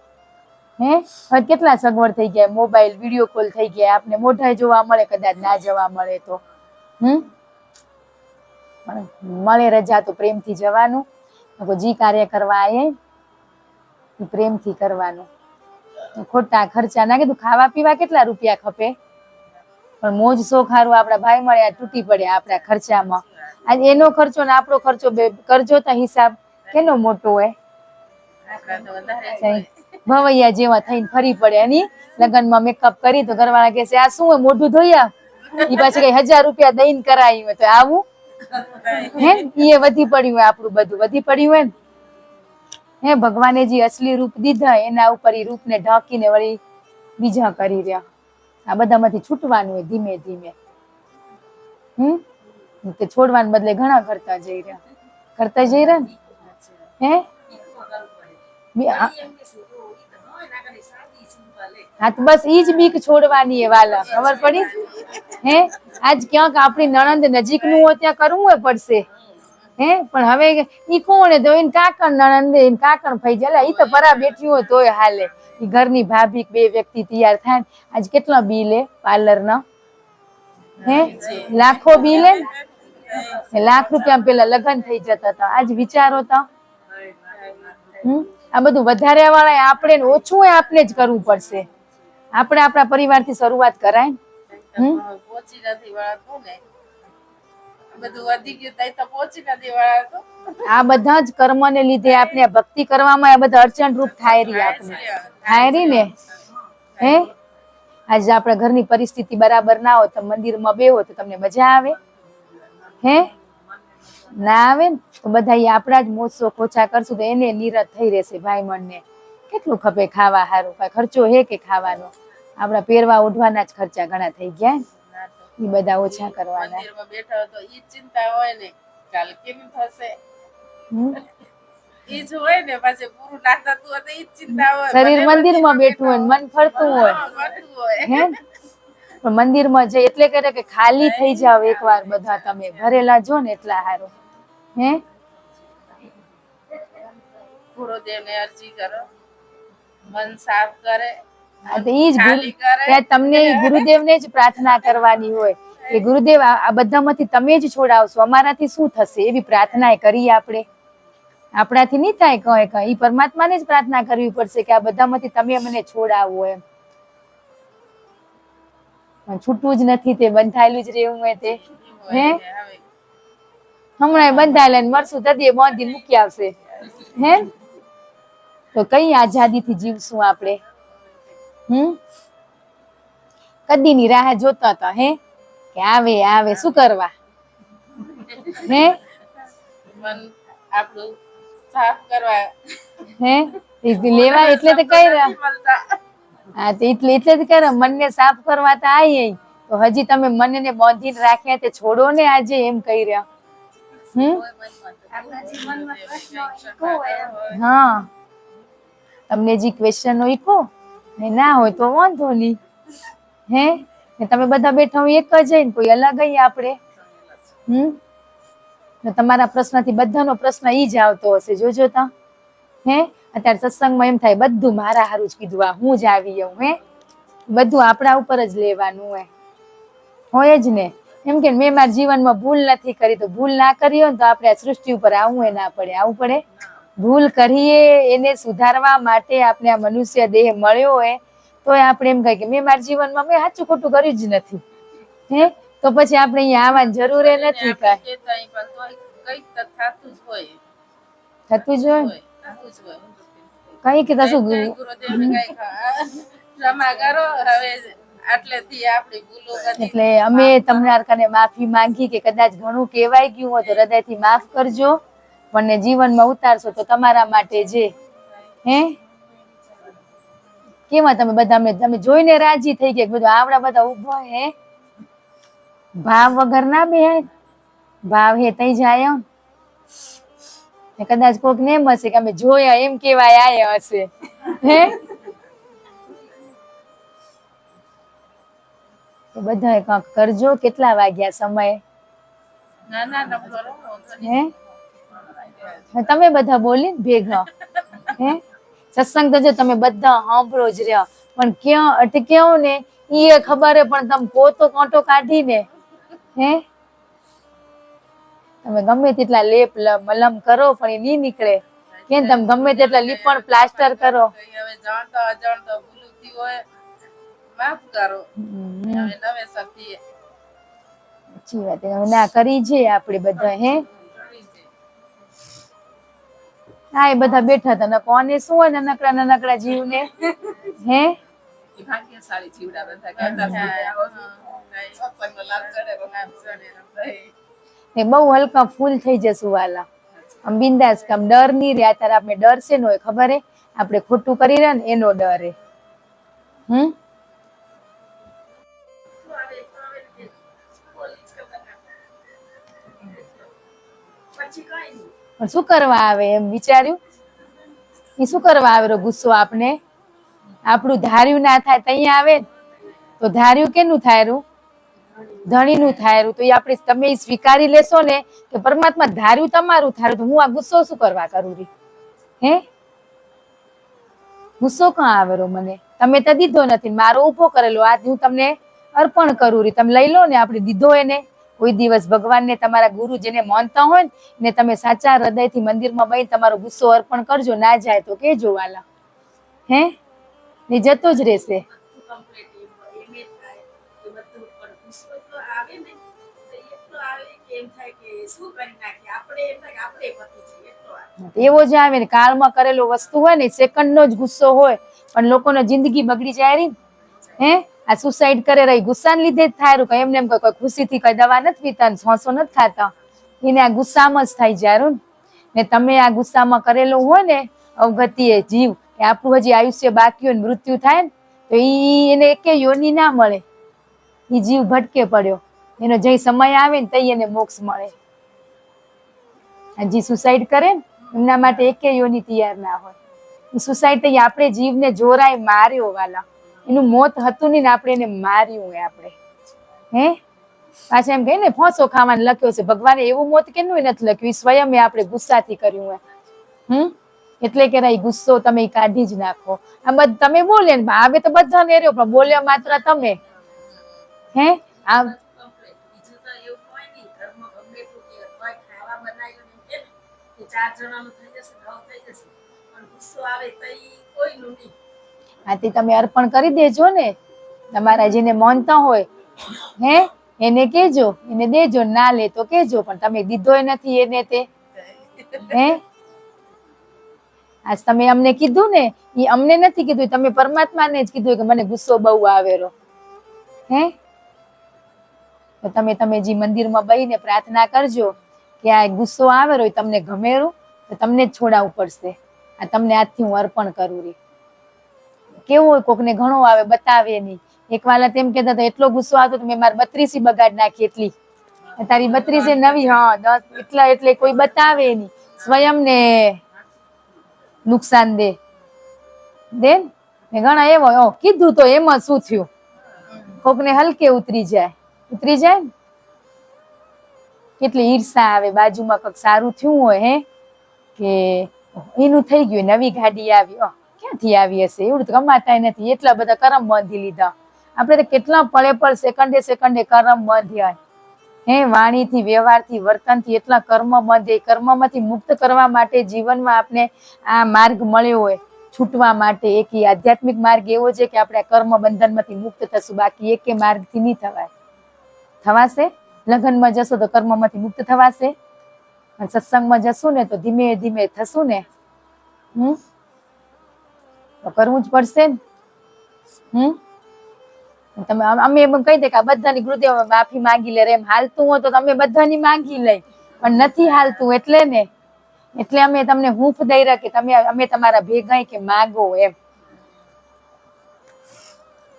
હવે કેટલા સગવડ થઈ ગયા, મોબાઈલ વિડીયો કોલ થઈ ગયા, આપને મોઢા જોવા મળે, કદાચ ના જવા મળે તો. મળે રજા તો પ્રેમથી જવાનું, જે કાર્ય કરવા આવીએ પ્રેમથી કરવાનું. ખોટા ખર્ચા ના કીધું, ખાવા પીવા કેટલા રૂપિયા ખપે, પણ મોજ શોખ હારું આપડા ભાઈ મળે તૂટી પડે આપડા ખર્ચામાં. આજે એનો ખર્ચો ને આપણો ખર્ચો બે કરજો તો હિસાબ કેનો મોટો હોય. ભવૈયા જેવા થઈને ફરી પડે, એની લગ્નમાં મેકઅપ કરી તો ઘરવાળા કહે છે આ શું હોય મોઢું ધોયા, એ પાછી કઈ 1000 રૂપિયા દઈને કરાવી હોય તો આવું એ વધી પડ્યું હોય, આપણું બધું વધી પડ્યું હોય ને. ભગવાને જે અસલી રૂપ દીધા એના ઉપર એ રૂપને ઢાંકીને વળી બીજા કરી રહ્યા. આ બધામાંથી છૂટવાનું હોય ધીમે ધીમે. તે છોડવાને બદલે ઘણા કરતા જઈ રહ્યા ને. હે હા તો બસ ઈ જ બીક છોડવાની એ વાલા, ખબર પડી? હે આજ ક્યાંક આપણી નણંદ નજીક નું હોય ત્યાં કરવું હોય પડશે. હે પણ હવે ઈ કોણ તો એને કાકણ નણંદ એને કાકણ ફઈ જાય, ઈ તો પરા બેઠી હોય તોય હાલે. ઈ ઘરની ભાભી બે વ્યક્તિ તૈયાર થાય. આજ કેટલા બિલ હે પાર્લર ના? હે લાખો બિલ હે. ₹1,00,000 પેલા લગ્ન થઈ જતા હતા. આજ વિચારો તો. આ બધું વધારે વાળા આપણે ઓછું હોય આપણે જ કરવું પડશે. આપણે આપણા પરિવારથી શરૂઆત કરાય. પહોંચી નથી વળાતું ને, બધું વધી ગયું તઈ તો પહોંચી નથી વળાતું. આ બધા જ કર્મને લીધે આપણે ભક્તિ કરવામાં આ બધા અડચણ રૂપ થાય રહી આપણે. થાય રહી ને. હે આજે આપણા ઘરની પરિસ્થિતિ બરાબર ના હોય તો મંદિરમાં બેહો તો તમને મજા આવે? હે ના આવે ને. તો બધા આપણા જ મોજશો ઓછા કરશું તો એને નિરત થઈ રહેશે. ભાઈ મનને કેટલું ખપે ખાવા હારું? કઈ ખર્ચો હે કે ખાવાનો? આપડા પહેરવા ઓઢવાના જ ખર્ચા ઘણા થઈ ગયા. એ બધા ઓછા કરવાના. મંદિરમાં બેઠા તો ઈ ચિંતા હોય ને કાલ કેમ થશે, ઈ જ હોય ને. પછી પૂરું ના થતું હોય તો ઈ ચિંતા હોય. શરીર મંદિરમાં બેઠું હોય મન ફરતું હોય. હે પણ મંદિરમાં જઈ એટલે કરે કે ખાલી થઈ જાવ એકવાર બધા તમે ભરેલા જો ને એટલા હારું. હે ગુરુદેવને અરજી કરો, મન સાફ કરે. તમને ગુરુદેવને જ પ્રાર્થના કરવાની હોય કે ગુરુદેવ આ બધામાંથી તમે જ છોડાવશો, અમારાથી શું થશે? એવી પ્રાર્થના કરીએ આપણે. આપણાથી નહીં થાય કઈ. ઈ પરમાત્માને જ પ્રાર્થના કરવી પડશે કે આ બધામાંથી તમે મને છોડાવો એમ. છૂટવું જ નથી, તે બંધાયેલું જ રહેવું હોય તે. હે હમણાં બંધાયેલા મરશું તદીએ બાંધી મૂકી આવશે. હે તો કઈ આઝાદીથી જીવશું આપણે? કદીની રાહ જોતા હતા. હે કે આવે આવે શું કરવા? હે મન આપણું સાફ કરવા. હે લેવા એટલે તો કઈ હા તો એટલે જ કરે મનને સાફ કરવા તો આવીએ. તો હજી તમે મનને બાંધીને રાખ્યા તે છોડો ને આજે એમ કહી રહ્યા. હા તમને જે ક્વેશ્ચન હોય કો ને ના હોય તો વાંધો નહીં. હે તમે બધા બેઠા હોય એક જ ને કોઈ અલગ આપણે. તમારા પ્રશ્નથી બધાનો પ્રશ્ન ઈ જ આવતો હશે. જોજો તા. હે અત્યારે સત્સંગમાં એમ થાય બધું મારા હારું જ કીધું, આ હું જ આવી જાઉં. હે બધું આપણા ઉપર જ લેવાનું હોય જ ને. એમ કે મેં મારા જીવનમાં ભૂલ નથી કરી, તો ભૂલ ના કરી હોય ને તો આપણે આ સૃષ્ટિ ઉપર આવવું ના પડે. આવવું પડે. ભૂલ કરીએ એને સુધારવા માટે આપણે આ મનુષ્ય દેહ મળ્યો હોય તો આપણે એમ કહે કે મેં મારા જીવનમાં મેં સાચું ખોટું કર્યું જ નથી. હે તો પછી આપણે અહીંયા આવવાની જરૂર નથી. થતું જ હોય કઈ કે શું એટલે અમે તમારા કને માફી માંગી કે કદાચ ઘણું કહેવાય ગયું હોય તો હૃદયથી માફ કરજો. મને જીવનમાં ઉતારશો તો તમારા માટે જે હે કેવા તમે બધા તમે જોઈને રાજી થઈ ગયા. બધું આવડા બધા ઉભા હે ભાવ વગર ના બે ભાવ હે તઈ જાય કદાચ કોક ને એમ હશે કે અમે જોયા એમ કેવાય આયા હશે. હે તો બધા કંઈક કરજો. કેટલા વાગ્યા સમય? હે તમે બધા બોલી ભેગા. હે સત્સંગ તો જો તમે બધા સાંભળો જ રહ્યા પણ ક્યાં અટક્યા ને ઈ ખબર હે પણ તમે પોતો કાંટો કાઢી ને હે તમે ગમે તેટલા લેપ મલમ કરો પણ એ નહીં નીકળે. કેમ તમે ગમે તેટલા લીપણ પ્લાસ્ટર કરો. હવે જાણતા અજાણતા ભૂલું થયું હોય માફ કરો. હવે નવે સતીએ સાચી વાત ના કરી છે આપણે બધા. હે હા એ બધા બેઠા હતા. કોને શું હોય નાનકડા નાનકડા જીવને હે ભાગ્યશાળી જીવડા બધા બહુ હલકા ફૂલ થઈ જશું વાલા. આમ બિંદાસ કામ ડર નહીં રે. અત્યારે આપણે ડર છે ને હોય ખબર હે આપણે ખોટું કરી રહ્યા ને એનો ડર હે. પછી કઈ નહીં. પણ શું કરવા આવે એમ વિચાર્યું? એ શું કરવા આવેલો ગુસ્સો આપને? આપણું ધાર્યું ના થાય તૈયા આવે ને. તો ધાર્યું કેનું થાયરું? ધણીનું થાયરું. તો એ આપણે તમે ઈ સ્વીકારી લેશો ને કે પરમાત્મા ધાર્યું તમારું થારું, તો હું આ ગુસ્સો શું કરવા કરું રી? હે ગુસ્સો કાં આવેલો મને? તમે તો દીધો નથી, મારો ઊભો કરેલો, આજ હું તમને અર્પણ કરું રી. તમે લઈ લો ને. આપણે દીધો એને કોઈ દિવસ ભગવાનને, તમારા ગુરુ જેને માનતા હોય ને તમે સાચા હૃદયથી મંદિરમાં બેસી તમારો ગુસ્સો અર્પણ કરજો. ના જાય તો કેજો વાલા, હે ને જતો જ રહેશે. એવો જ આવે ને, કાળમાં કરેલો વસ્તુ હોય ને, સેકન્ડ નો જ ગુસ્સો હોય, પણ લોકોનો જિંદગી બગડી જાય રી. હે આ સુસાઇડ કરે રહી ગુસ્સાને લીધે જ થાય. કઈ એમને એમ કોઈ ખુશીથી કઈ દવા નથી પીતા, સોસો નથી ખાતા, એને આ ગુસ્સામાં જ થઈ જાય ને. તમે આ ગુસ્સામાં કરેલું હોય ને અવગતિએ જીવ, કે આપણું હજી આયુષ્ય બાકી હોય ને મૃત્યુ થાય ને, તો એને એકે યોની ના મળે. એ જીવ ભટકે પડ્યો, એનો જે સમય આવે ને તઈ એને મોક્ષ મળે. હજી સુસાઇડ કરે ને એમના માટે એકે યોની તૈયાર ના હોય. એ સુસાઇડ આપણે જીવને જોરાય માર્યો વાલા. એનું મોત હતું નહીં ને આપણે એને માર્યું. આપણે હે પાછા એમ કહે ને ફોસો ખાવાનું લખ્યો છે. ભગવાને એવું મોત કેનું નથી લખ્યું, એ સ્વયં આપણે ગુસ્સાથી કર્યું. એટલે કે ગુસ્સો તમે કાઢી જ નાખો. આ બધું તમે બોલે ને આવે તો બધા ને રહ્યો, પણ બોલ્યા માત્ર તમે. હે આ આથી તમે અર્પણ કરી દેજો ને. તમારા જેને માનતા હોય હે એને કેજો, એને દેજો. ના લે તો કેજો, પણ તમે દીધો નથી એને તે. હે આજ તમે અમને કીધું ને, એ અમને નથી કીધું, તમે પરમાત્માને જ કીધું કે મને ગુસ્સો બહુ આવેલો. હે તો તમે જે મંદિરમાં બેસીને પ્રાર્થના કરજો કે આ ગુસ્સો આવેલો તમને ગમેરું, તો તમને જ છોડાવવું પડશે. આ તમને આજથી હું અર્પણ કરું રી. કેવું હોય કોકને ઘણો આવે બતાવે નહીં. એક વાલા તેમ કહેતા હતા એટલો ગુસ્સો આવતો તો મેં મારી 32 બગાડ નાખી. એટલી તારી 32 નવી. હા 10 એટલા એટલે કોઈ બતાવે નહીં, સ્વયં ને નુકસાન દે ને ઘણા એવો કીધું તો એમાં શું થયું? કોકને હલકે ઉતરી જાય ને. કેટલી ઈર્ષા આવે. બાજુમાં કંઈક સારું થયું હોય હે કે એનું થઈ ગયું, નવી ગાડી આવી, ક્યાંથી આવી હશે? એવું તો કમાતા નથી, એટલા બધા કરમ બાંધી લીધા. આપણે તો કેટલા પળે પળ સેકન્ડે કર્મ બાંધ્યા. હે વાણીથી, વ્યવહારથી, વર્તનથી એટલા કર્મ બાંધે. કર્મમાંથી મુક્ત કરવા માટે જીવનમાં આપણે આ માર્ગ મળ્યો હોય છૂટવા માટે. એક આધ્યાત્મિક માર્ગ એવો છે કે આપણે કર્મ બંધનમાંથી મુક્ત થશું, બાકી એકે માર્ગથી નહીં થવાય. થવાશે? લગ્નમાં જશો તો કર્મમાંથી મુક્ત થવાશે, સત્સંગમાં જશું ને તો ધીમે ધીમે થશું ને. તો કરવું જ પડશે ને. તમે અમે એમ કહી દે કે આ બધાની ગુરુદેવ માફી માંગી લે. એમ હાલતું હોય તો તમે બધાની માંગી લઈ, પણ નથી હાલતું એટલે ને. એટલે અમે તમને હૂંફ દઈ રાખી, તમે અમે તમારા ભેગા કે માગો એમ.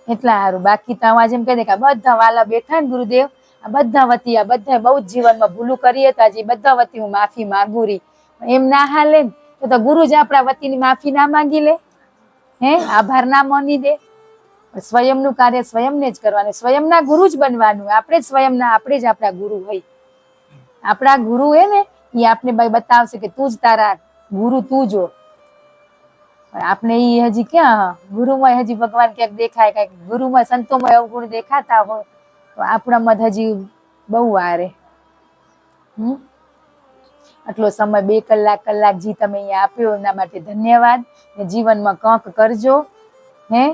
એટલા સારું. બાકી તો આજ એમ કહી દે કે બધા વાલા બેઠા ને ગુરુદેવ, આ બધા વતી, આ બધા બહુ જ જીવનમાં ભૂલું કરીએ તો આજે બધા વતી હું માફી માંગુ રી. એમ ના હાલે ને તો ગુરુ જ આપણા વતીની માફી ના માંગી લે? હે આભાર ના માની દે? સ્વયંનું કાર્ય સ્વયંને જ કરવાનું, સ્વયંના ગુરુ જ બનવાનું. આપણે જ સ્વયંના, આપણે જ આપણા ગુરુ હોય. આપણા ગુરુ હે ને એ આપણે બતાવશે કે તું જ તારા ગુરુ તું જો. પણ આપણે એ હજી ક્યાં ગુરુમાં હજી ભગવાન ક્યાંક દેખાય, કઈક ગુરુમાં સંતોમાં અવગુણ દેખાતા હોય તો આપણામાં હજી બહુ વારે. આટલો સમય 2 કલાક જે તમે અહીંયા આપ્યો એના માટે ધન્યવાદ. ને જીવનમાં કંઈક કરજો, હે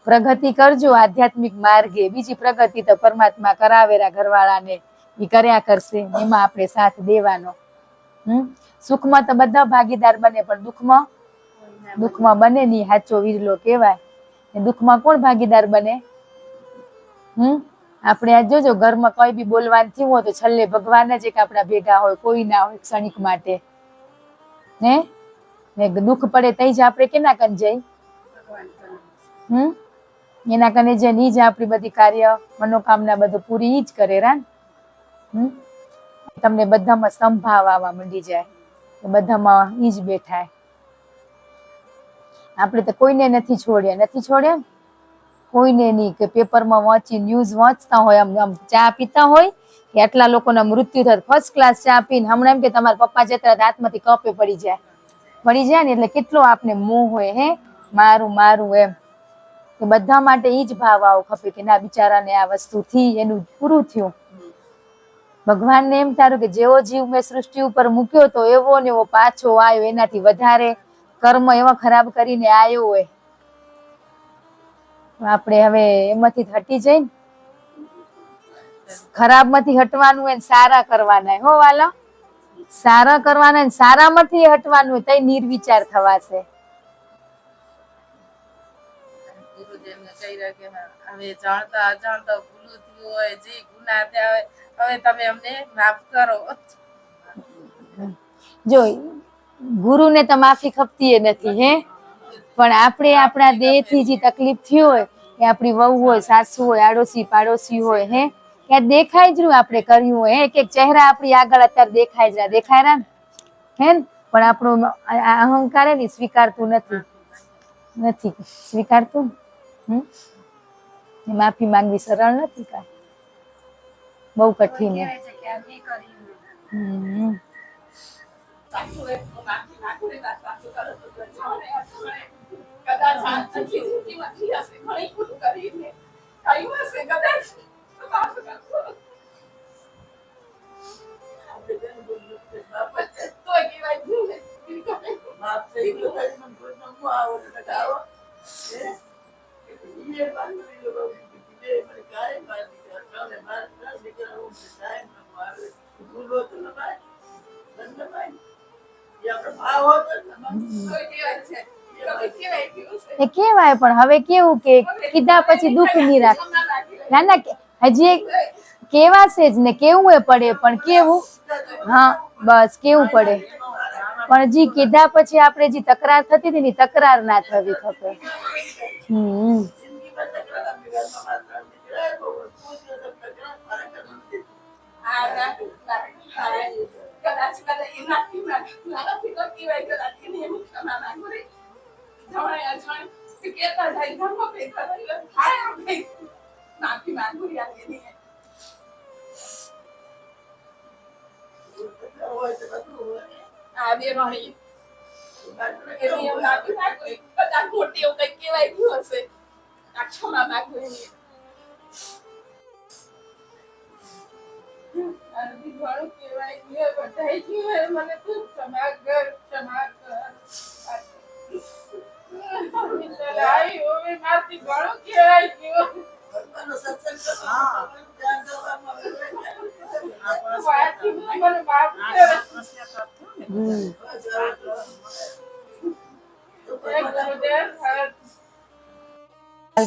પ્રગતિ કરજો આધ્યાત્મિક માર્ગે. બીજી પ્રગતિ તો પરમાત્મા કરાવેરા ઘરવાળાને એ કર્યા કરશે, એમાં આપણે સાથ દેવાનો. સુખમાં તો બધા ભાગીદાર બને, પણ દુઃખમાં બને નહીં. સાચો વીરલો કહેવાય. દુઃખમાં કોણ ભાગીદાર બને? આપણે આ જોજો ઘરમાં કઈ બી બોલવાનું થયું હોય તો છેલ્લે ભગવાન જ એક આપણા ભેગા હોય, કોઈ ના હોય ક્ષણિક માટે. ને દુઃખ પડે તઈ જ આપણે કેના કન જઈ? એના કને જઈને ઈ જ આપણી બધી કાર્ય મનોકામના બધું પૂરી ઈ જ કરે. તમને બધામાં સંભાવ આવવા માંડી જાય, બધામાં ઈ જ બેઠાય. આપણે તો કોઈને નથી છોડ્યા કોઈને નહીં, કે પેપરમાં વાંચી ન્યૂઝ વાંચતા હોય, આમ ચા પીતા હોય કે આટલા લોકોના મૃત્યુ થાય, ફર્સ્ટ ક્લાસ ચા પીને હમણાં એમ કે તમારા પપ્પા જતા હાથમાંથી કપે પડી જાય ને, એટલે કેટલો આપને મોહ હોય, હે મારું એમ, કે બધા માટે ઈ જ ભાવ આવો ખપે કે ના બિચારાને આ વસ્તુ થી એનું પૂરું થયું. ભગવાનને એમ તારું કે જેવો જીવ મેં સૃષ્ટિ ઉપર મૂક્યો તો એવો ને એવો પાછો આવ્યો, એનાથી વધારે કર્મ એવા ખરાબ કરીને આવ્યો હોય. આપણે હવે એમાંથી હટી જઈને ખરાબ માંથી હટવાનું હોય, સારા કરવાના હો વાલા, સારા કરવાના, સારામાંથી હટવાનું હોય, તઈ નિર્વિચાર થવાશે. ગુરુદેવને કહી રહ્યા કે હવે જાણતા અજાણતા ભૂલું થયું હોય, જે ગુનાહ થયા હોય, હવે તમે અમને માફ કરો. જો ગુરુને તો માફી ખપતી નથી, હે, પણ આપણે આપણા દેહથી જે તકલીફ થઈ હોય, કે આપણી વહુ હોય, સાસુ હોય, આડોશી પાડોશી હોય, હે, ત્યાં દેખાય જ રહ્યું આપણે કર્યું હોય, એક એક ચહેરા આપણી આગળ અત્યારે દેખાય રહ્યા હે, પણ આપણો અહંકાર ને સ્વીકારતું નથી સ્વીકારતું. માફી માંગવી સરળ નથી, કાંઈ બહુ કઠિન છે. એ કેવાય, પણ હવે કેવું કે કીધા પછી દુઃખ નહીં રાખ. ના હજી કેવાશે જ ને, કેવું એ પડે, પણ કેવું, હા બસ કેવું પડે, પણ હજી કીધા પછી આપણે જે તકરાર થતી હતી ને, તકરાર ના થવી ખપે.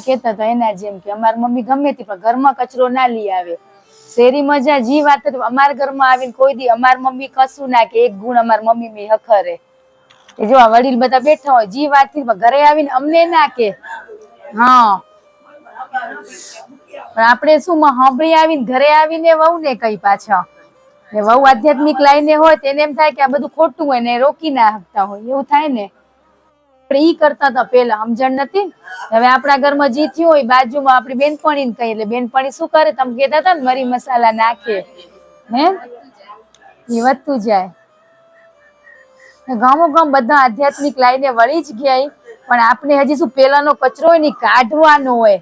કેતા હતા એના જેમ કે અમારી મમ્મી ગમે તે પણ ઘરમાં કચરો ના લઈ આવે. શેરીમાં જ્યાં જી વાત અમારા ઘરમાં આવીને કોઈ દી અમારી મમ્મી કશું ના કે એક ગુણ અમારી મમ્મી મેં હખરે. એ જો આ વડીલ બધા બેઠા હોય જી વાત થી ઘરે આવીને અમને ના કે. હા પણ આપણે શું સાંભળી આવીને ઘરે આવીને વહુ ને કઈ પાછા વહુ આધ્યાત્મિક લાઈને હોય તેને એમ થાય કે આ બધું ખોટું હોય ને રોકી ના શકતા હોય એવું થાય ને. આપણે ઈ કરતા હતા પેલા સમજણ નથી. હવે આપણા ઘરમાં જી થયું હોય બાજુમાં આપણી બેનપણી ને કહીએ એટલે બેનપણી શું કરે તમે કહેતા હતા ને મરી મસાલા નાખે હે એ વધતું જાય. ગામો ગામ બધા આધ્યાત્મિક લાઈને વળી જ ગયા પણ આપણે હજી શું પેલાનો કચરો હોય ને કાઢવાનો હોય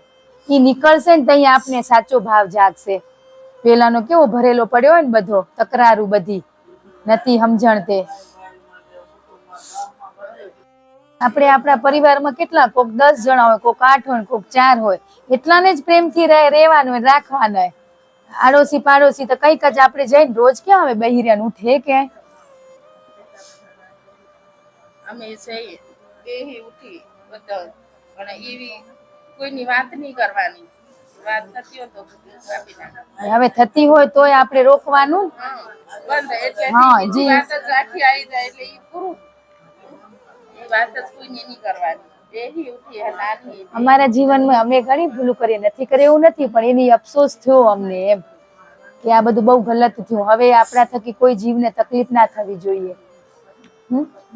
ઈ નીકળશે ને ત્યાં આપને સાચો ભાવ જાગશે. પેલાનો કેવો ભરેલો પડ્યો હોય ને બધો તકરારું બધી નથી સમજણ તે. આપણે આપણા પરિવારમાં કેટલા કોક 10 જણા હોય કોક 8 હોય કોક 4 હોય એટલાને જ પ્રેમથી રહેવાનું રાખવાના. આડોશી પાડોશી તો કઈક જ આપણે જઈને રોજ ક્યાં હવે બહિરિયાને ઉઠે ક્યાંય. અમે જઈએ બેહી ઉઠી બધા પણ એવી કોઈની વાત નહીં કરવાની. વાત થતી હોય તો કાપી નાખવાની. હવે થતી હોય તોય આપણે રોકવાનું બંધ એટલે હા જી વાત જ રાખી આવી જાય એટલે ઈ પૂરું. એ વાત જ કોઈને નહીં કરવાની. બેહી ઉઠી નાની અમારા જીવનમાં અમે ઘણી ભૂલું કરી નથી કરી એવું નથી પણ એની અફસોસ થયો અમને એમ કે આ બધું બહુ ગલત થયું, હવે આપણા થકી કોઈ જીવને તકલીફ ના થવી જોઈએ.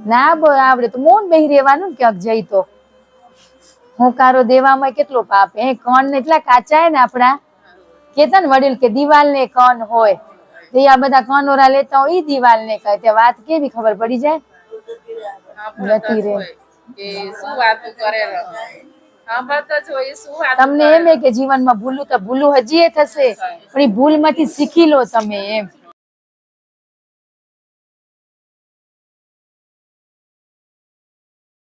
ના આવડે તો મૌન બેહી રહેવાનું ને ક્યાંક જઈ તો. હોંકારો દેવામાં કેટલો પાપ હે, કણ એટલા કાચા હે ને આપણા. કેતા ને વડીલ કે દિવાલ ને કણ હોય, તો આ બધા કનોરા લેતા હોય ઈ દિવાલ ને કહે. તે વાત કેવી ખબર પડી જાય. સાંભળતા જતી જ રે. હોય કે શું વાતું કરે સાંભળતા જ હોય શું વાતું તમને કરે. એમ હે કે જીવનમાં ભૂલું તો ભૂલું હજી એ થશે, પણ એ ભૂલમાંથી શીખી લો તમે એમ.